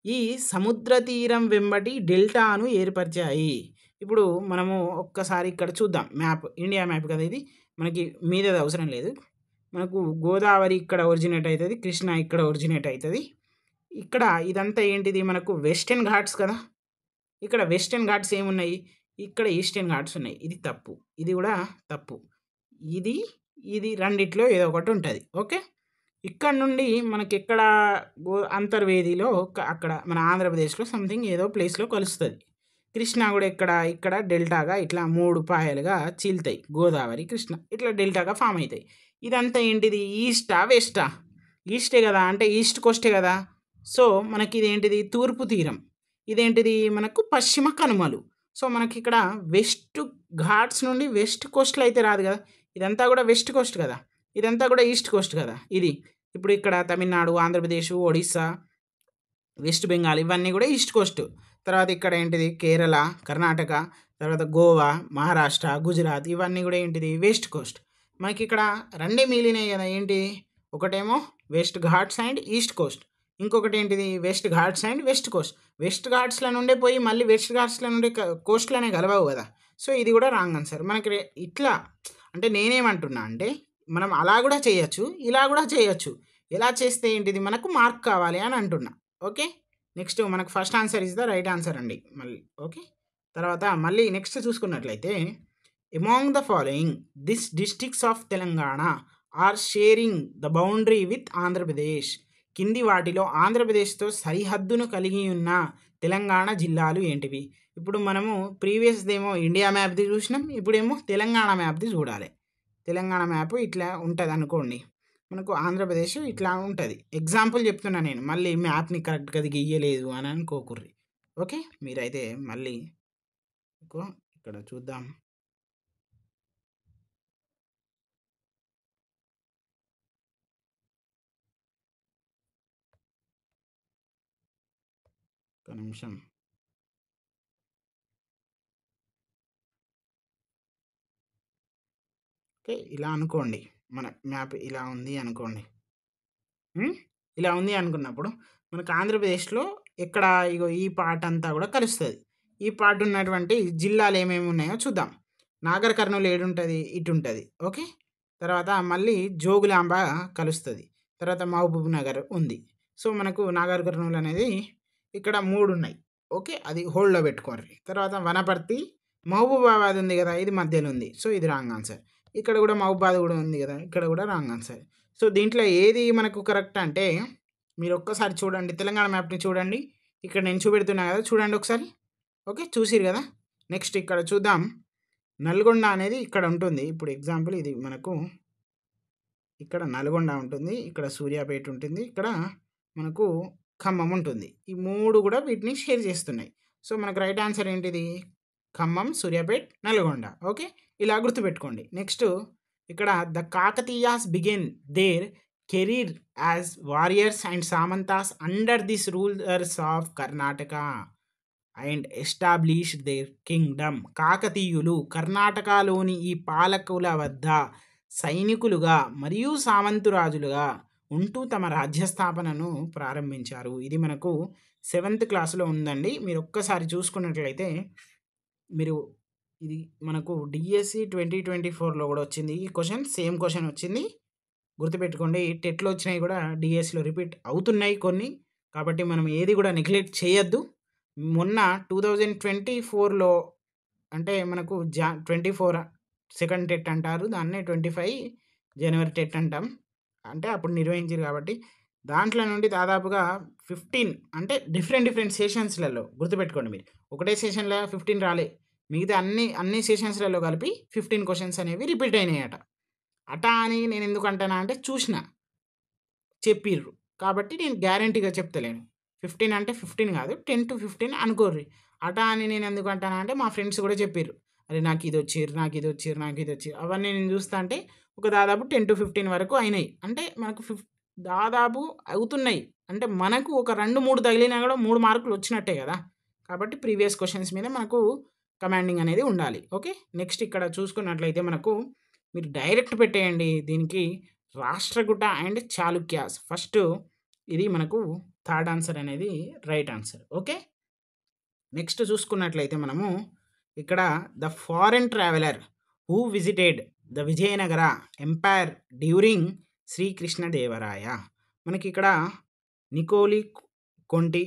ఈ సముద్ర తీరం వెంబడి డెల్టాను ఏర్పరిచాయి. ఇప్పుడు మనము ఒక్కసారి ఇక్కడ చూద్దాం, మ్యాప్, ఇండియా మ్యాప్ కదా ఇది, మనకి మీదది అవసరం లేదు. మనకు గోదావరి ఇక్కడ ఒరిజినేట్ అవుతుంది, కృష్ణ ఇక్కడ ఒరిజినేట్ అవుతుంది. ఇక్కడ ఇదంతా ఏంటిది, మనకు వెస్టర్న్ ఘాట్స్ కదా, ఇక్కడ వెస్టర్న్ ఘాట్స్ ఏమున్నాయి, ఇక్కడ ఈస్టర్న్ ఘాట్స్ ఉన్నాయి. ఇది తప్పు, ఇది కూడా తప్పు, ఇది రెండిట్లో ఏదో ఒకటి ఉంటుంది. ఓకే, ఇక్కడ నుండి మనకి ఎక్కడ అంతర్వేదిలో అక్కడ మన ఆంధ్రప్రదేశ్లో సంథింగ్ ఏదో ప్లేస్లో కలుస్తుంది. కృష్ణ కూడా ఇక్కడ డెల్టాగా ఇట్లా 3 పాయలుగా చీల్తాయి, గోదావరి కృష్ణ ఇట్లా డెల్టాగా ఫామ్ అవుతాయి. ఇదంతా ఏంటిది, ఈస్టా వెస్టా, ఈస్టే కదా, అంటే ఈస్ట్ కోస్టే కదా. సో మనకి ఇదేంటిది, తూర్పు తీరం, ఇదేంటిది మనకు పశ్చిమ కనుమలు. సో మనకి ఇక్కడ వెస్ట్ ఘాట్స్ నుండి వెస్ట్ కోస్ట్లో అయితే రాదు కదా, ఇదంతా కూడా వెస్ట్ కోస్ట్ కదా, ఇదంతా కూడా ఈస్ట్ కోస్ట్ కదా. ఇది ఇప్పుడు ఇక్కడ తమిళనాడు, ఆంధ్రప్రదేశ్, ఒడిస్సా, వెస్ట్ బెంగాల్ ఇవన్నీ కూడా ఈస్ట్ కోస్ట్. తర్వాత ఇక్కడ ఏంటిది, కేరళ, కర్ణాటక, తర్వాత గోవా, మహారాష్ట్ర, గుజరాత్ ఇవన్నీ కూడా ఏంటిది, వెస్ట్ కోస్ట్. మనకి ఇక్కడ రెండే మిగిలినాయి కదా, ఏంటి, ఒకటేమో west Ghats and east coast, ఇంకొకటి ఏంటిది, west Ghats and west coast. West ఘాట్స్లో నుండే పోయి మళ్ళీ వెస్ట్ ఘాట్స్లో నుండి కోస్ట్లోనే కలవవు కదా. సో ఇది కూడా రాంగ్ ఆన్సర్. మనకి ఇట్లా అంటే నేనేమంటున్నా అంటే మనం అలా కూడా చేయొచ్చు, ఇలా కూడా చేయొచ్చు. ఎలా చేస్తే ఏంటిది, మనకు మార్క్ కావాలి అని అంటున్నా. ఓకే, నెక్స్ట్ మనకు first answer is the right answer అండి మళ్ళీ. ఓకే, తర్వాత మళ్ళీ నెక్స్ట్ చూసుకున్నట్లయితే among the following this districts of Telangana are sharing the boundary with Andhra Pradesh. కింది వాటిలో ఆంధ్రప్రదేశ్తో సరిహద్దును కలిగి ఉన్న తెలంగాణ జిల్లాలు ఏంటివి. ఇప్పుడు మనము ప్రీవియస్దేమో ఇండియా మ్యాప్ది చూసినాం, ఇప్పుడేమో తెలంగాణ మ్యాప్ది చూడాలి. తెలంగాణ మ్యాప్ ఇట్లా ఉంటుంది అనుకోండి, మనకు ఆంధ్రప్రదేశ్ ఇట్లా ఉంటుంది. ఎగ్జాంపుల్ చెప్తున్నా నేను, మళ్ళీ మ్యాప్ని కరెక్ట్గా గీయలేదు అని అనుకోకుర్రి. ఓకే, మీరైతే మళ్ళీ ఇక్కడ చూద్దాం. ఒక నిమిషం. ఓకే, ఇలా అనుకోండి, మన మ్యాప్ ఇలా ఉంది అనుకోండి. ఇలా ఉంది అనుకున్నప్పుడు మనకు ఆంధ్రప్రదేశ్లో ఎక్కడ ఇగో ఈ పార్ట్ అంతా కూడా కలుస్తుంది. ఈ పార్ట్ ఉన్నటువంటి జిల్లాలు ఏమేమి ఉన్నాయో చూద్దాం. నాగర్ కర్నూలు ఏడుంటుంది, ఇటు ఉంటుంది. ఓకే, తర్వాత మళ్ళీ జోగులాంబ కలుస్తుంది, తర్వాత మహబూబ్ నగర్ ఉంది. సో మనకు నాగర్ కర్నూలు అనేది ఇక్కడ 3 ఉన్నాయి. ఓకే, అది హోల్డ్లో పెట్టుకోండి. తర్వాత వనపర్తి, మహబూబాబాద్ ఉంది కదా, ఇది మధ్యలో ఉంది. సో ఇది రాంగ్ ఆన్సర్. ఇక్కడ కూడా మహబూబాబాద్ కూడా ఉంది కదా, ఇక్కడ కూడా రాంగ్ ఆన్సర్. సో దీంట్లో ఏది మనకు కరెక్ట్ అంటే మీరు ఒక్కసారి చూడండి, తెలంగాణ మ్యాప్ని చూడండి, ఇక్కడ నేను చూపెడుతున్నా కదా, చూడండి ఒకసారి. ఓకే, చూసిరు కదా. నెక్స్ట్ ఇక్కడ చూద్దాం, నల్గొండ అనేది ఇక్కడ ఉంటుంది. ఇప్పుడు ఎగ్జాంపుల్ ఇది మనకు ఇక్కడ నల్గొండ ఉంటుంది, ఇక్కడ సూర్యాపేట ఉంటుంది, ఇక్కడ మనకు ఖమ్మం ఉంటుంది. ఈ 3 కూడా వీటిని షేర్ చేస్తున్నాయి. సో మనకు రైట్ ఆన్సర్ ఏంటిది, ఖమ్మం, సూర్యాపేట్, నల్గొండ. ఓకే, ఇలా గుర్తుపెట్టుకోండి. నెక్స్ట్ ఇక్కడ the Kakatiyas begin their career as warriors and samantas under this rulers of Karnataka and establish their kingdom. కాకతీయులు కర్ణాటకలోని ఈ పాలకుల వద్ద సైనికులుగా మరియు సామంతురాజులుగా ఉంటూ తమ రాజ్యస్థాపనను ప్రారంభించారు. ఇది మనకు 7th క్లాస్లో ఉందండి. మీరు ఒక్కసారి చూసుకున్నట్లయితే మీరు ఇది మనకు డిఎస్సి 2024లో కూడా వచ్చింది. ఈ క్వశ్చన్ సేమ్ క్వశ్చన్ వచ్చింది. గుర్తుపెట్టుకోండి. టెట్లో వచ్చినాయి కూడా డిఎస్సిలో రిపీట్ అవుతున్నాయి కొన్ని. కాబట్టి మనం ఏది కూడా నెగ్లెక్ట్ చేయొద్దు. మొన్న 2024లో అంటే మనకు 24 సెకండ్ టెట్ అంటారు. దాన్నే 25 జనవరి టెట్ అంటాం. అంటే అప్పుడు నిర్వహించారు కాబట్టి దాంట్లో నుండి దాదాపుగా 15 అంటే డిఫరెంట్ సెషన్స్లలో గుర్తుపెట్టుకోండి. మీరు ఒకటే సెషన్లో 15 రాలే, మిగతా అన్ని సెషన్స్లలో కలిపి 15 క్వశ్చన్స్ అనేవి రిపీట్ అయినాయట. అటా అని నేను ఎందుకు అంటానా అంటే చూసిన చెప్పిర్రు కాబట్టి నేను గ్యారంటీగా చెప్తలేను. 15 అంటే 15 కాదు, 10 to 15 అనుకోర్రి. అటా అని నేను ఎందుకు అంటానా అంటే మా ఫ్రెండ్స్ కూడా చెప్పిర్రు, అరే నాకు ఇది వచ్చిర్రు అవన్నీ నేను చూస్తా అంటే ఒక దాదాపు 10 to 15 వరకు అయినాయి. అంటే మనకు దాదాపు అవుతున్నాయి. అంటే మనకు ఒక 2-3 తగిలినా కూడా 3 మార్కులు వచ్చినట్టే కదా. కాబట్టి ప్రీవియస్ క్వశ్చన్స్ మీద మనకు కమాండింగ్ అనేది ఉండాలి. ఓకే, నెక్స్ట్ ఇక్కడ చూసుకున్నట్లయితే మనకు మీరు డైరెక్ట్ పెట్టేయండి. దీనికి రాష్ట్రకూట అండ్ చాళుక్యాస్ ఫస్ట్, ఇది మనకు థర్డ్ ఆన్సర్ అనేది రైట్ ఆన్సర్. ఓకే, నెక్స్ట్ చూసుకున్నట్లయితే మనము ఇక్కడ the foreign traveller who visited the Vijayanagara empire during Sri Krishnadevaraya. మనకి ఇక్కడ నికోలి కొంటి,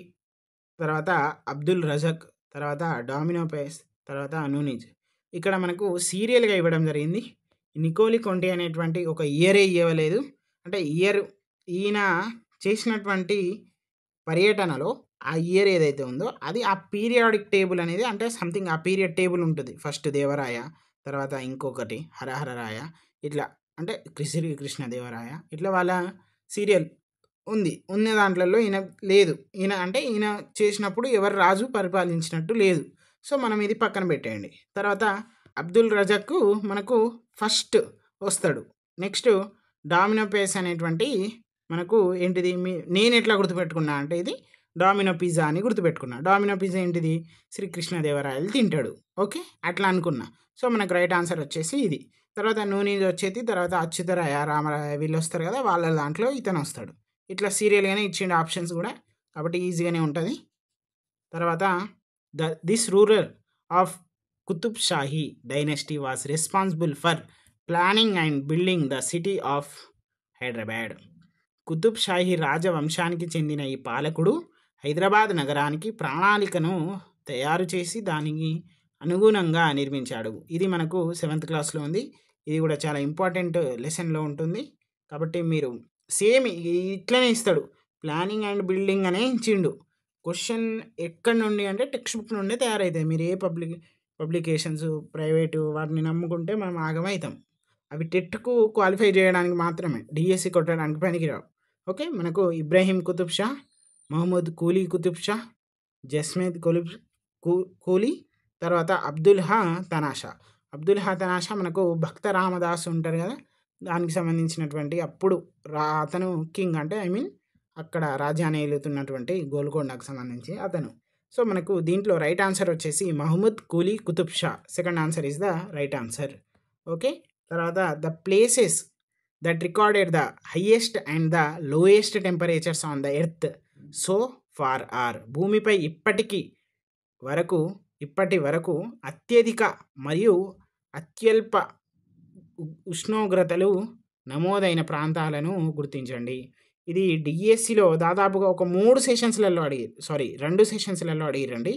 తర్వాత అబ్దుల్ రజక్, తర్వాత డామినో పేస్, తర్వాత నూనిజ్. ఇక్కడ మనకు సీరియల్గా ఇవ్వడం జరిగింది. నికోలి కొంటి అనేటువంటి ఒక ఇయరే ఇవ్వలేదు. అంటే ఈయన చేసినటువంటి పర్యటనలో ఆ ఇయర్ ఏదైతే ఉందో అది ఆ పీరియాడిక్ టేబుల్ అనేది, అంటే సంథింగ్ ఆ పీరియడ్ టేబుల్ ఉంటుంది. ఫస్ట్ దేవరాయ, తర్వాత ఇంకొకటి హరహరరాయ, ఇట్లా అంటే కృష్ణదేవరాయ, ఇట్లా వాళ్ళ సీరియల్ ఉన్న దాంట్లలో ఈయన లేదు. ఈయన చేసినప్పుడు ఎవరు రాజు పరిపాలించినట్టు లేదు. సో మనం ఇది పక్కన పెట్టేయండి. తర్వాత అబ్దుల్ రజాక్ మనకు ఫస్ట్ వస్తాడు. నెక్స్ట్ డామినో పేస్ అనేటువంటి మనకు ఏంటిది, నేను ఎట్లా గుర్తుపెట్టుకున్నా అంటే ఇది డామినో పిజ్జా అని గుర్తుపెట్టుకున్నా. డామినో పిజ్జా ఏంటిది, శ్రీకృష్ణదేవరాయలు తింటాడు. ఓకే, అట్లా అనుకున్నా. సో మనకు రైట్ ఆన్సర్ వచ్చేసి ఇది. తర్వాత నూనె వచ్చేది, తర్వాత అచ్యుతరాయ, రామరాయ వీళ్ళు వస్తారు కదా, వాళ్ళ దాంట్లో ఇతను వస్తాడు. ఇట్లా సీరియల్గానే ఇచ్చిండు ఆప్షన్స్ కూడా, కాబట్టి ఈజీగానే ఉంటుంది. తర్వాత this ruler of Qutb Shahi dynasty was responsible for planning and building the city of Hyderabad. Qutb Shahi రాజవంశానికి చెందిన ఈ పాలకుడు హైదరాబాద్ నగరానికి ప్రణాళికను తయారు చేసి దానికి అనుగుణంగా నిర్మించాడు. ఇది మనకు 7th క్లాస్లో ఉంది. ఇది కూడా చాలా ఇంపార్టెంట్ లెసన్లో ఉంటుంది. కాబట్టి మీరు సేమ్ ఇట్లనే ఇస్తాడు, ప్లానింగ్ అండ్ బిల్డింగ్ అనే ఇచ్చిండు. క్వశ్చన్ ఎక్కడి నుండి అంటే టెక్స్ట్ బుక్ నుండే తయారవుతాయి. మీరు ఏ పబ్లికేషన్స్ ప్రైవేటు వాటిని నమ్ముకుంటే మనం ఆగమవుతాం. అవి టెట్కు క్వాలిఫై చేయడానికి మాత్రమే, డిఎస్సి కొట్టడానికి పనికిరావు. ఓకే, మనకు ఇబ్రాహీం కుతుబ్ షా, మహమ్మద్ కూలీ కుతుబ్ షా, జస్మేద్ కూలీ, తర్వాత అబ్దుల్ హా తనాషా మనకు భక్త రామదాస్ ఉంటారు కదా, దానికి సంబంధించినటువంటి అప్పుడు అతను కింగ్, అంటే అక్కడ రాజ్యాన్ని ఏలుతున్నటువంటి గోల్కొండకు సంబంధించి అతను. సో మనకు దీంట్లో రైట్ ఆన్సర్ వచ్చేసి Muhammad Quli Qutb Shah. Second answer is the right answer. Okay, తర్వాత the places that recorded the highest and the lowest temperatures on the earth so far are. భూమిపై ఇప్పటి వరకు అత్యధిక మరియు అత్యల్ప ఉష్ణోగ్రతలు నమోదైన ప్రాంతాలను గుర్తించండి. ఇది డిఎస్సిలో దాదాపుగా ఒక 2 సెషన్స్లలో అడిగిరండి.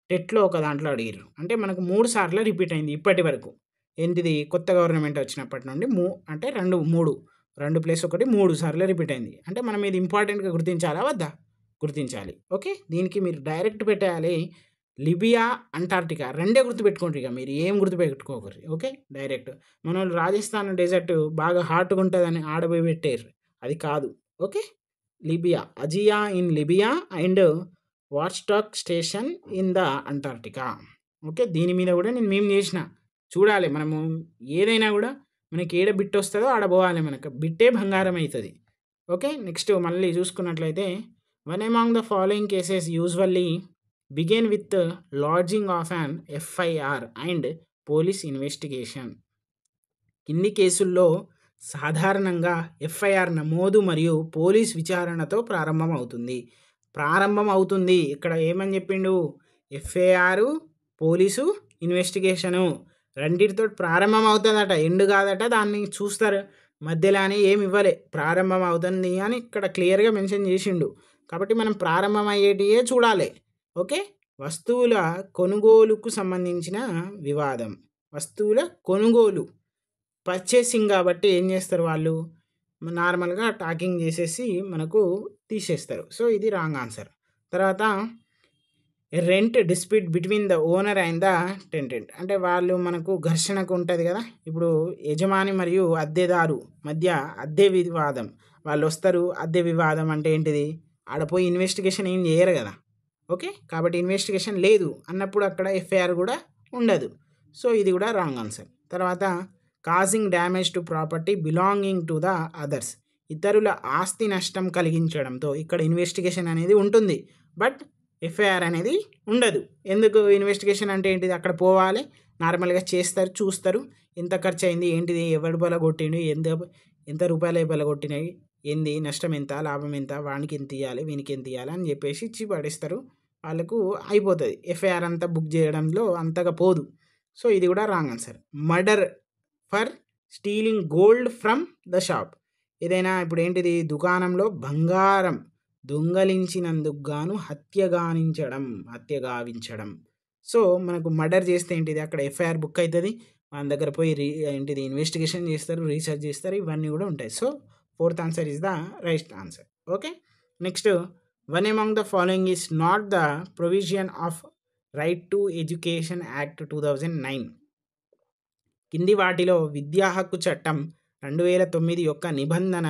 టెట్లో ఒక దాంట్లో అడిగిరు. అంటే మనకు 3 సార్లు రిపీట్ అయింది ఇప్పటి వరకు. ఏంటిది, కొత్త గవర్నమెంట్ వచ్చినప్పటి నుండి అంటే 2 ప్లస్ 1 3 సార్లు రిపీట్ అయింది. అంటే మనం ఇది ఇంపార్టెంట్గా గుర్తించాలా వద్దా? గుర్తించాలి. ఓకే, దీనికి మీరు డైరెక్ట్ పెట్టేయాలి లిబియా, అంటార్క్టికా రెండే గుర్తుపెట్టుకోండి. ఇక మీరు ఏం గుర్తుపెట్టుకోకరు. ఓకే, డైరెక్ట్ మన వాళ్ళు రాజస్థాన్ డెజర్ట్ బాగా హాట్గా ఉంటుందని ఆడబోయి పెట్టారు, అది కాదు. Okay, Libya, Aziziya in Libya and Vostok station in the Antarctica. Okay, దీని మీద కూడా నేను మేము చేసిన చూడాలి. మనము ఏదైనా కూడా మనకి ఏడ బిట్ వస్తుందో ఆడ పోవాలి, మనకు బిట్టే బంగారం అవుతుంది. ఓకే, నెక్స్ట్ మళ్ళీ చూసుకున్నట్లయితే one among the following cases usually begin with lodging of an FIR and police investigation. కింది కేసుల్లో సాధారణంగా ఎఫ్ఐఆర్ నమోదు మరియు పోలీస్ విచారణతో ప్రారంభం అవుతుంది. ఇక్కడ ఏమని చెప్పిండు, ఎఫ్ఐఆర్ పోలీసు ఇన్వెస్టిగేషను రెండిటితో ప్రారంభం అవుతుందట, ఎండ్ కాదట. దాన్ని చూస్తారు మధ్యలో అని ఏమి ఇవ్వలే, ప్రారంభం అవుతుంది అని ఇక్కడ క్లియర్గా మెన్షన్ చేసిండు. కాబట్టి మనం ప్రారంభం అయ్యేటియే చూడాలి. ఓకే, వస్తువుల కొనుగోలుకు సంబంధించిన వివాదం, వస్తువుల కొనుగోలు, పర్చేసింగ్. కాబట్టి ఏం చేస్తారు వాళ్ళు, నార్మల్గా టాకింగ్ చేసేసి మనకు తీసేస్తారు. సో ఇది రాంగ్ ఆన్సర్. తర్వాత rent dispute between the owner and the tenant, అంటే వాళ్ళు మనకు ఘర్షణకు ఉంటుంది కదా. ఇప్పుడు యజమాని మరియు అద్దెదారు మధ్య అద్దె వివాదం, వాళ్ళు వస్తారు. అద్దె వివాదం అంటే ఏంటిది, ఆడపోయి ఇన్వెస్టిగేషన్ ఏం చేయరు కదా. ఓకే, కాబట్టి ఇన్వెస్టిగేషన్ లేదు అన్నప్పుడు అక్కడ ఎఫ్ఐఆర్ కూడా ఉండదు. సో ఇది కూడా రాంగ్ ఆన్సర్. తర్వాత causing damage to property belonging to the others, ఇతరుల ఆస్తి నష్టం కలిగించడంతో ఇక్కడ ఇన్వెస్టిగేషన్ అనేది ఉంటుంది, బట్ ఎఫ్ఐఆర్ అనేది ఉండదు. ఎందుకు, ఇన్వెస్టిగేషన్ అంటే ఏంటిది, అక్కడ పోవాలి, నార్మల్గా చేస్తారు, చూస్తారు ఎంత ఖర్చు అయింది, ఏంటిది, ఎవరి బల కొట్టిండు, ఎంత రూపాయలు బల కొట్టినాయి, ఏంది నష్టం ఎంత, లాభం ఎంత, వానికి ఎంత ఇవ్వాలి, వీనికి ఎంత ఇవ్వాలి అని చెప్పేసి ఇచ్చి పడేస్తారు, వాళ్ళకు అయిపోతుంది. ఎఫ్ఐఆర్ అంతా బుక్ చేయడంలో అంతగా పోదు. సో ఇది కూడా wrong answer. Murder for stealing gold from the shop, ఏదైనా ఇప్పుడు ఏంటిది, దుకాణంలో బంగారం దొంగలించినందుకు గాను హత్య గావించడం. సో మనకు మర్డర్ చేస్తే ఏంటిది, అక్కడ ఎఫ్ఐఆర్ బుక్ అవుతుంది, మన దగ్గర పోయి ఏంటిది ఇన్వెస్టిగేషన్ చేస్తారు, రీసెర్చ్ చేస్తారు, ఇవన్నీ కూడా ఉంటాయి. So fourth answer is the right answer. Okay, next, one among the following is not the provision of right to education act 2009, కింది వాటిలో విద్యా హక్కు చట్టం 2009 యొక్క నిబంధన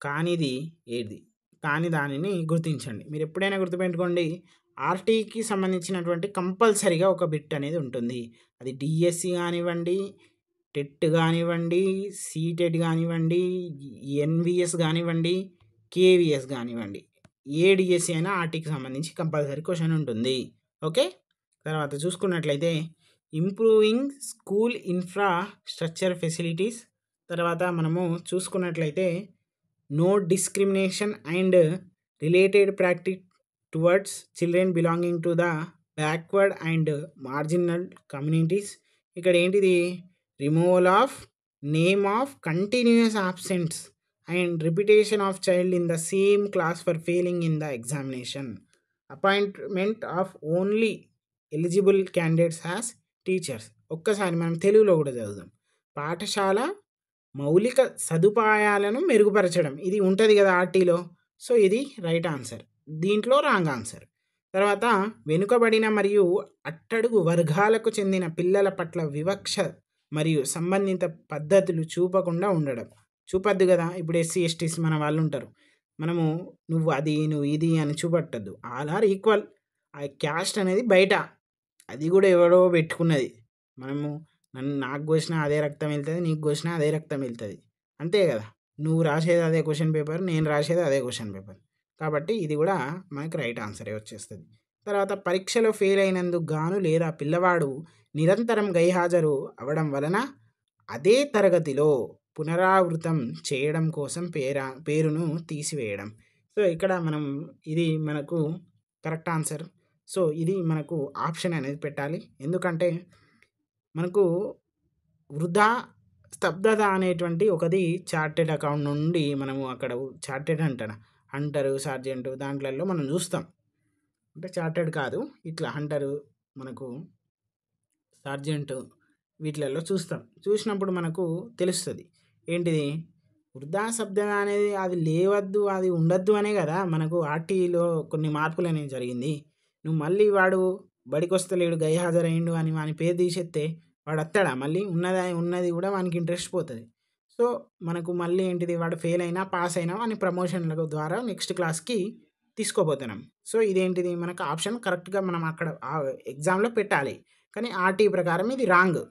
కానిది ఏది, కాని దానిని గుర్తించండి. మీరు ఎప్పుడైనా గుర్తుపెట్టుకోండి, ఆర్టీకి సంబంధించినటువంటి కంపల్సరీగా ఒక బిట్ అనేది ఉంటుంది. అది డిఎస్సి కానివ్వండి, టెట్ కానివ్వండి, సీటెట్ కానివ్వండి, ఎన్విఎస్ కానివ్వండి, కేవిఎస్ కానివ్వండి, ఏ డిఎస్సి అయినా ఆర్టీకి సంబంధించి కంపల్సరీ క్వశ్చన్ ఉంటుంది. ఓకే, తర్వాత చూసుకున్నట్లయితే ఇంప్రూవింగ్ స్కూల్ ఇన్ఫ్రాస్ట్రక్చర్ ఫెసిలిటీస్, తర్వాత మనము చూసుకున్నట్లయితే no discrimination and related practice towards children belonging to the backward and marginal communities, ఇక్కడ ఏంటిది, removal of name of continuous absents and repetition of child in the same class for failing in the examination, appointment of only eligible candidates as teachers. ఒక్కసారి మనం తెలుగులో కూడా చదువుదాం. పాఠశాల మౌలిక సదుపాయాలను మెరుగుపరచడం, ఇది ఉంటుంది కదా ఆర్టీలో. సో ఇది రైట్ ఆన్సర్, దీంట్లో రాంగ్ ఆన్సర్. తర్వాత వెనుకబడిన మరియు అట్టడుగు వర్గాలకు చెందిన పిల్లల పట్ల వివక్ష మరియు సంబంధిత పద్ధతులు చూపకుండా ఉండడం, చూపద్దు కదా. ఇప్పుడు ఎస్సీ ఎస్టీస్ మన వాళ్ళు ఉంటారు, మనము నువ్వు అది నువ్వు ఇది అని చూపట్టద్దు. All are equal. ఆ క్యాస్ట్ అనేది బయట, అది కూడా ఎవడో పెట్టుకున్నది. మనము నాకు కోసినా అదే రక్తం వెళ్తుంది, నీకు కోసినా అదే రక్తం వెళ్తుంది, అంతే కదా. నువ్వు రాసేది అదే క్వశ్చన్ పేపర్, నేను రాసేది అదే క్వశ్చన్ పేపర్, కాబట్టి ఇది కూడా మనకి రైట్ ఆన్సరే వచ్చేస్తుంది. తర్వాత పరీక్షలో ఫెయిల్ అయినందుకు గాను లేదా పిల్లవాడు నిరంతరం గైహాజరు అవ్వడం వలన అదే తరగతిలో పునరావృతం చేయడం కోసం పేరును తీసివేయడం. సో ఇక్కడ మనం ఇది మనకు కరెక్ట్ ఆన్సర్. సో ఇది మనకు ఆప్షన్ అనేది పెట్టాలి, ఎందుకంటే మనకు వృధా స్తబ్దత అనేటువంటి ఒకటి చార్టెడ్ అకౌంట్ నుండి మనము అక్కడ చార్టెడ్ హంటరు సార్జెంటు దాంట్లలో మనం చూస్తాం. అంటే చార్టెడ్ కాదు, ఇట్లా హంటరు మనకు సార్జెంటు వీటిలలో చూసినప్పుడు మనకు తెలుస్తుంది ఏంటిది, వృధా శబ్దం అనేది అది లేవద్దు, అది ఉండద్దు అనే కదా మనకు ఆర్టీలో కొన్ని మార్పులు అనేవి జరిగింది. నువ్వు మళ్ళీ వాడు బడికి వస్తలేడు గైహాజరైండు అని వాని పేరు తీసేస్తే వాడు వస్తాడా, మళ్ళీ ఉన్నది కూడా వానికి ఇంట్రెస్ట్ పోతుంది. సో మనకు మళ్ళీ ఏంటిది, వాడు ఫెయిల్ అయినా పాస్ అయినా అని ప్రమోషన్ల ద్వారా నెక్స్ట్ క్లాస్కి తీసుకోబోతున్నాం. సో ఇదేంటిది, మనకు ఆప్షన్ కరెక్ట్గా మనం అక్కడ ఎగ్జామ్లో పెట్టాలి, కానీ ఆర్టీ ప్రకారం ఇది రాంగ్.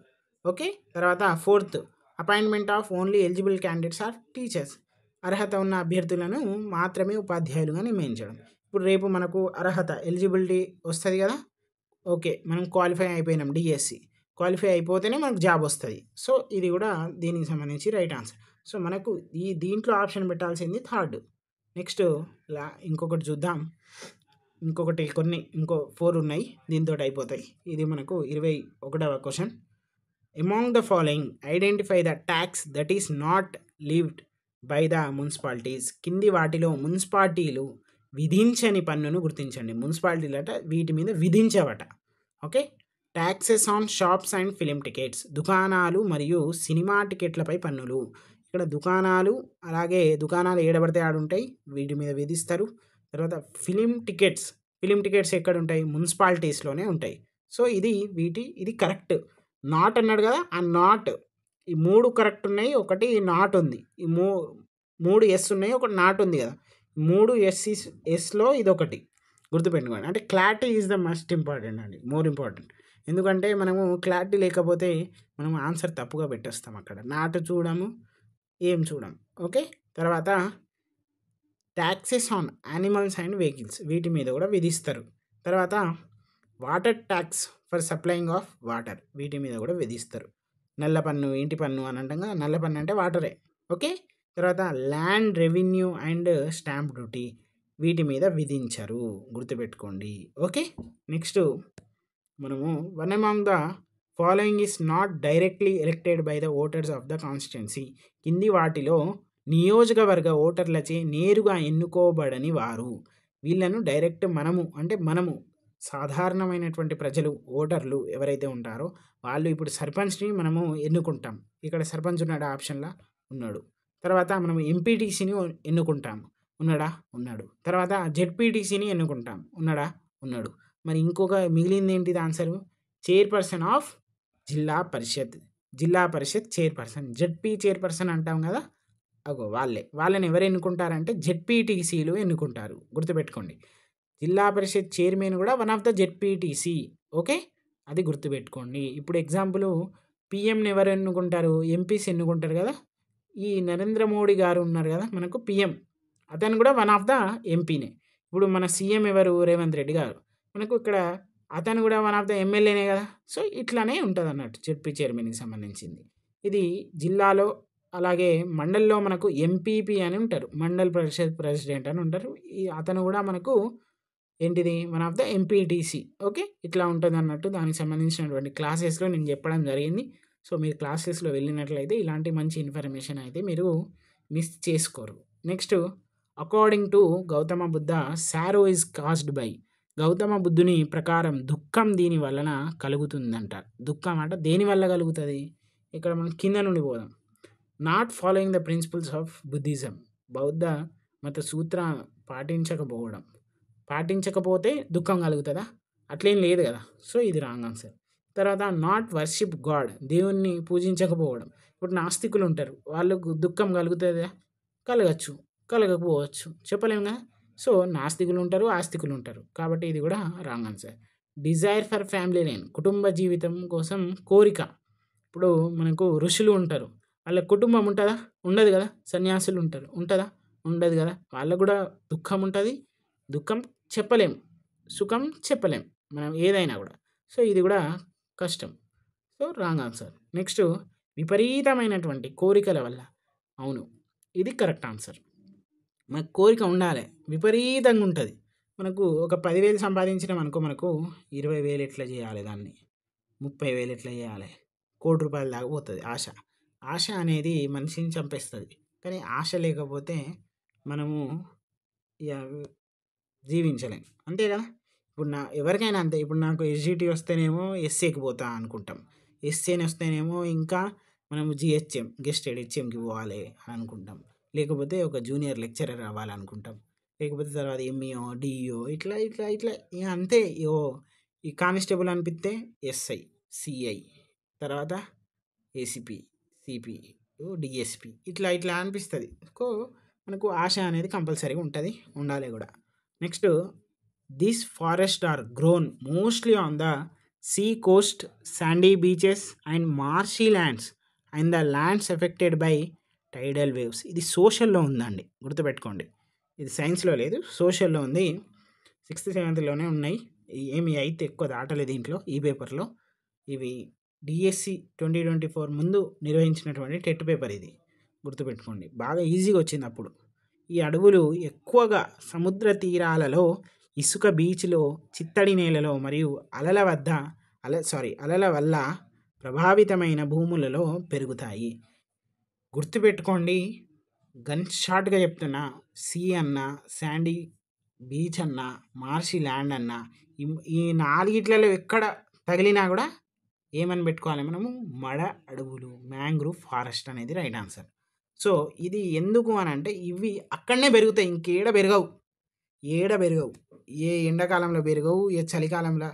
ఓకే, తర్వాత fourth, appointment of only eligible candidates are teachers, అర్హత ఉన్న అభ్యర్థులను మాత్రమే ఉపాధ్యాయులుగా నియమించడం. ఇప్పుడు రేపు మనకు అర్హత ఎలిజిబిలిటీ వస్తుంది కదా. ఓకే, మనం క్వాలిఫై అయిపోయినాం, డిఎస్సి క్వాలిఫై అయిపోతేనే మనకు జాబ్ వస్తుంది. సో ఇది కూడా దీనికి సంబంధించి రైట్ ఆన్సర్. సో మనకు దీంట్లో ఆప్షన్ పెట్టాల్సింది థర్డ్. నెక్స్ట్ ఇంకొకటి చూద్దాం. ఇంకో 4 ఉన్నాయి, దీంతోటి అయిపోతాయి. ఇది మనకు 21వ question. Among the following identify the tax that is not లీవ్డ్ by the municipalities. కింది వాటిలో మున్సిపాలిటీలు విధించని పన్నును గుర్తించండి. మున్సిపాలిటీలు అట వీటి మీద విధించవట. Okay. Taxes on shops and film tickets. దుకాణాలు మరియు సినిమా టికెట్లపై పన్నులు. ఇక్కడ దుకాణాలు, అలాగే దుకాణాలు ఏడబడితే ఆడుంటాయి, వీటి మీద విధిస్తారు. తర్వాత ఫిలిం టికెట్స్ ఎక్కడ ఉంటాయి? మున్సిపాలిటీస్లోనే ఉంటాయి. సో ఇది కరెక్ట్. నాట్ అన్నాడు కదా, ఆ నాట్, ఈ 3 కరెక్ట్ ఉన్నాయి, ఒకటి నాట్ ఉంది. ఈ 3 ఎస్ ఉన్నాయి, ఒకటి నాట్ ఉంది కదా. 3 ఎస్లో ఇది ఒకటి గుర్తుపెట్టుకోండి. అంటే clarity is the must important అండి, మోర్ ఇంపార్టెంట్. ఎందుకంటే మనము క్లారిటీ లేకపోతే మనం ఆన్సర్ తప్పుగా పెట్టేస్తాం. అక్కడ నాట్ చూడము, ఏం చూడము. ఓకే. తర్వాత taxes on animals and vehicles, వీటి మీద కూడా విధిస్తారు. తర్వాత water tax for supplying of water, వీటి మీద కూడా విధిస్తారు. నల్ల పన్ను, ఇంటి పన్ను అని అంటాం. నల్ల పన్ను అంటే వాటరే. ఓకే. తర్వాత land revenue and stamp duty, వీటి మీద విధించరు, గుర్తుపెట్టుకోండి. ఓకే. నెక్స్ట్ మనము one among the following is not directly elected by the voters of the constituency. కింది వాటిలో నియోజకవర్గ ఓటర్లచే నేరుగా ఎన్నుకోబడని వారు. వీళ్ళను డైరెక్ట్ మనము సాధారణమైనటువంటి ప్రజలు, ఓటర్లు ఎవరైతే ఉంటారో వాళ్ళు ఇప్పుడు సర్పంచ్ని మనము ఎన్నుకుంటాం. ఇక్కడ సర్పంచ్ ఉన్నాడా? ఆప్షన్లా ఉన్నాడు. తర్వాత మనం ఎంపీటీసీని ఎన్నుకుంటాం. ఉన్నాడు. తర్వాత జెడ్పీటీసీని ఎన్నుకుంటాం. ఉన్నాడు. మరి ఇంకొక మిగిలింది ఏంటిది ఆన్సరు? చైర్పర్సన్ ఆఫ్ జిల్లా పరిషత్ చైర్పర్సన్, జెడ్పీ చైర్పర్సన్ అంటాం కదా, వాళ్ళని ఎవరు ఎన్నుకుంటారంటే జెడ్పీటీసీలు ఎన్నుకుంటారు, గుర్తుపెట్టుకోండి. జిల్లా పరిషత్ చైర్మన్ కూడా one of the ZPTC. Okay, అది గుర్తుపెట్టుకోండి. ఇప్పుడు ఎగ్జాంపుల్ పిఎంని ఎవరు ఎన్నుకుంటారు? ఎంపీస్ ఎన్నుకుంటారు కదా. ఈ నరేంద్ర మోడీ గారు ఉన్నారు కదా మనకు పిఎం, అతను కూడా వన్ ఆఫ్ ద ఎంపీనే. ఇప్పుడు మన సీఎం ఎవరు? రేవంత్ రెడ్డి గారు. మనకు ఇక్కడ అతను కూడా వన్ ఆఫ్ ద ఎమ్మెల్యేనే కదా. సో ఇట్లానే ఉంటుంది అన్నట్టు జెడ్పీ చైర్మన్కి సంబంధించింది. ఇది జిల్లాలో. అలాగే మండల్లో మనకు ఎంపీపీ అని ఉంటారు, మండల్ పరిషత్ ప్రెసిడెంట్ అని ఉంటారు. అతను కూడా మనకు ఏంటిది? One of the MPTC. Okay, ఇట్లా ఉంటుంది అన్నట్టు. దానికి సంబంధించినటువంటి క్లాసెస్లో నేను చెప్పడం జరిగింది. సో మీరు క్లాసెస్లో వెళ్ళినట్లయితే ఇలాంటి మంచి ఇన్ఫర్మేషన్ అయితే మీరు మిస్ చేసుకోరు. Next, according to Gautama Buddha, sorrow is caused by. Gautama బుద్ధుని ప్రకారం దుఃఖం దీని వలన కలుగుతుందంట. దుఃఖం అంటే దేని వల్ల కలుగుతుంది? ఇక్కడ మనం కింద నుండి పోదాం. Not following the principles of Buddhism. బౌద్ధ మత సూత్ర పాటించకపోతే దుఃఖం కలుగుతుందా? అట్లేం లేదు కదా. సో ఇది రాంగ్ ఆన్సర్. తర్వాత నాట్ వర్షిప్ గాడ్. దేవుణ్ణి పూజించకపోవడం. ఇప్పుడు నాస్తికులు ఉంటారు, వాళ్ళకు దుఃఖం కలుగుతుందా? కలగచ్చు, కలగకపోవచ్చు, చెప్పలేము కదా. సో నాస్తికులు ఉంటారు, ఆస్తికులు ఉంటారు, కాబట్టి ఇది కూడా wrong answer. Desire for family line. కుటుంబ జీవితం కోసం కోరిక. ఇప్పుడు మనకు ఋషులు ఉంటారు, వాళ్ళ కుటుంబం ఉంటుందా? ఉండదు కదా. సన్యాసులు ఉంటారు, ఉంటుందా? ఉండదు కదా. వాళ్ళకు కూడా దుఃఖం ఉంటుంది. దుఃఖం చెప్పలేం, సుఖం చెప్పలేం, మనం ఏదైనా కూడా. సో ఇది కూడా కష్టం. So wrong answer. నెక్స్ట్, విపరీతమైనటువంటి కోరికల వల్ల. అవును, ఇది కరెక్ట్ ఆన్సర్. మనకు కోరిక ఉండాలి, విపరీతంగా ఉంటుంది. మనకు ఒక 10,000 సంపాదించినాం అనుకో, మనకు 20,000 ఎట్లా చేయాలి, దాన్ని 30,000 ఎట్లా చేయాలి, ₹1,00,00,000 దాకా పోతుంది ఆశ అనేది మనిషిని చంపేస్తుంది. కానీ ఆశ లేకపోతే మనము ఇక జీవించలేం, అంతే కదా. ఇప్పుడు ఎవరికైనా అంతే. ఇప్పుడు నాకు ఎస్జిటి వస్తేనేమో ఎస్ఏకి పోతా అనుకుంటాం, ఎస్ఏని వస్తేనేమో ఇంకా మనము జిహెచ్ఎం గెస్టెడ్ హెచ్ఎంకి పోవాలి అని అనుకుంటాం, లేకపోతే ఒక జూనియర్ లెక్చరర్ అవ్వాలనుకుంటాం, లేకపోతే తర్వాత ఎంఈఓ డిఈఓ ఇట్లా ఇట్లా ఇట్లా ఇక అంతే. ఈ కానిస్టేబుల్ అనిపిస్తే ఎస్ఐ సిఐ, తర్వాత ఏసీపీ సిపి డిఎస్పి ఇట్లా ఇట్లా అనిపిస్తుంది. మనకు ఆశ అనేది కంపల్సరీగా ఉండాలి కూడా. Next, this forest are grown mostly on the sea coast, sandy beaches and marshy lands and the lands affected by tidal waves. ఇది సోషల్లో ఉందండి, గుర్తుపెట్టుకోండి. ఇది సైన్స్లో లేదు, సోషల్లో ఉంది. 6th 7thలోనే ఉన్నాయి. ఏమి అయితే ఎక్కువ దాటలేదు దీంట్లో, ఈ పేపర్లో. ఇవి డిఎస్సి 2024 ముందు నిర్వహించినటువంటి టెట్ పేపర్ ఇది, గుర్తుపెట్టుకోండి. బాగా ఈజీగా వచ్చింది అప్పుడు. ఈ అడవులు ఎక్కువగా సముద్ర తీరాలలో ఇసుక బీచ్లో, చిత్తడి నేలలో మరియు అలల వల్ల ప్రభావితమైన భూములలో పెరుగుతాయి. గుర్తుపెట్టుకోండి, గన్ షాట్‌గా చెప్తున్నా, సీ అన్నా, శాండీ బీచ్ అన్నా, మార్షీ ల్యాండ్ అన్నా, ఈ నాలుగిట్లలో ఎక్కడ తగిలినా కూడా ఏమని పెట్టుకోవాలి మనము? మడ అడవులు, మ్యాంగ్రూవ్ ఫారెస్ట్ అనేది రైట్ ఆన్సర్. సో ఇది ఎందుకు అని అంటే ఇవి అక్కడనే పెరుగుతాయి, ఇంకేడ పెరగవు. ఏ ఎండాకాలంలో పెరగవు, ఏ చలికాలంలో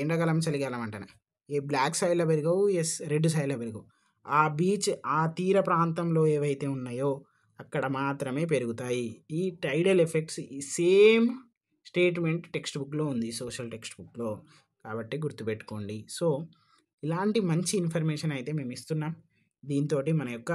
ఎండాకాలం చలికాలం అంటేనే ఏ బ్లాక్ సాయిల్లో పెరగవు, రెడ్ సాయిల్లో పెరగవు. ఆ బీచ్ ఆ తీర ప్రాంతంలో ఏవైతే ఉన్నాయో అక్కడ మాత్రమే పెరుగుతాయి. ఈ టైడల్ ఎఫెక్ట్స్ ఈ సేమ్ స్టేట్మెంట్ టెక్స్ట్ బుక్లో ఉంది, సోషల్ టెక్స్ట్ బుక్లో. కాబట్టి గుర్తుపెట్టుకోండి. సో ఇలాంటి మంచి ఇన్ఫర్మేషన్ అయితే మేము ఇస్తున్నాం. దీంతో మన యొక్క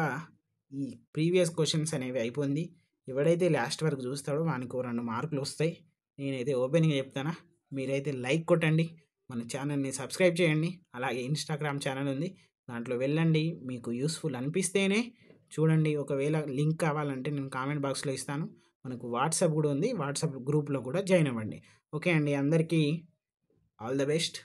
ఈ ప్రీవియస్ క్వశ్చన్స్ అనేవి అయిపోయింది. ఎవడైతే లాస్ట్ వరకు చూస్తాడో వానికి 2 మార్కులు వస్తాయి. నేనైతే ఓపెన్గా చెప్తానా, మీరైతే లైక్ కొట్టండి, మన ఛానల్ని సబ్స్క్రైబ్ చేయండి. అలాగే ఇన్స్టాగ్రామ్ ఛానల్ ఉంది, దాంట్లో వెళ్ళండి. మీకు యూస్ఫుల్ అనిపిస్తేనే చూడండి. ఒకవేళ లింక్ కావాలంటే నేను కామెంట్ బాక్స్లో ఇస్తాను. మనకు వాట్సాప్ కూడా ఉంది, వాట్సాప్ గ్రూప్లో కూడా జాయిన్ అవ్వండి. ఓకే అండి, అందరికీ ఆల్ ద బెస్ట్.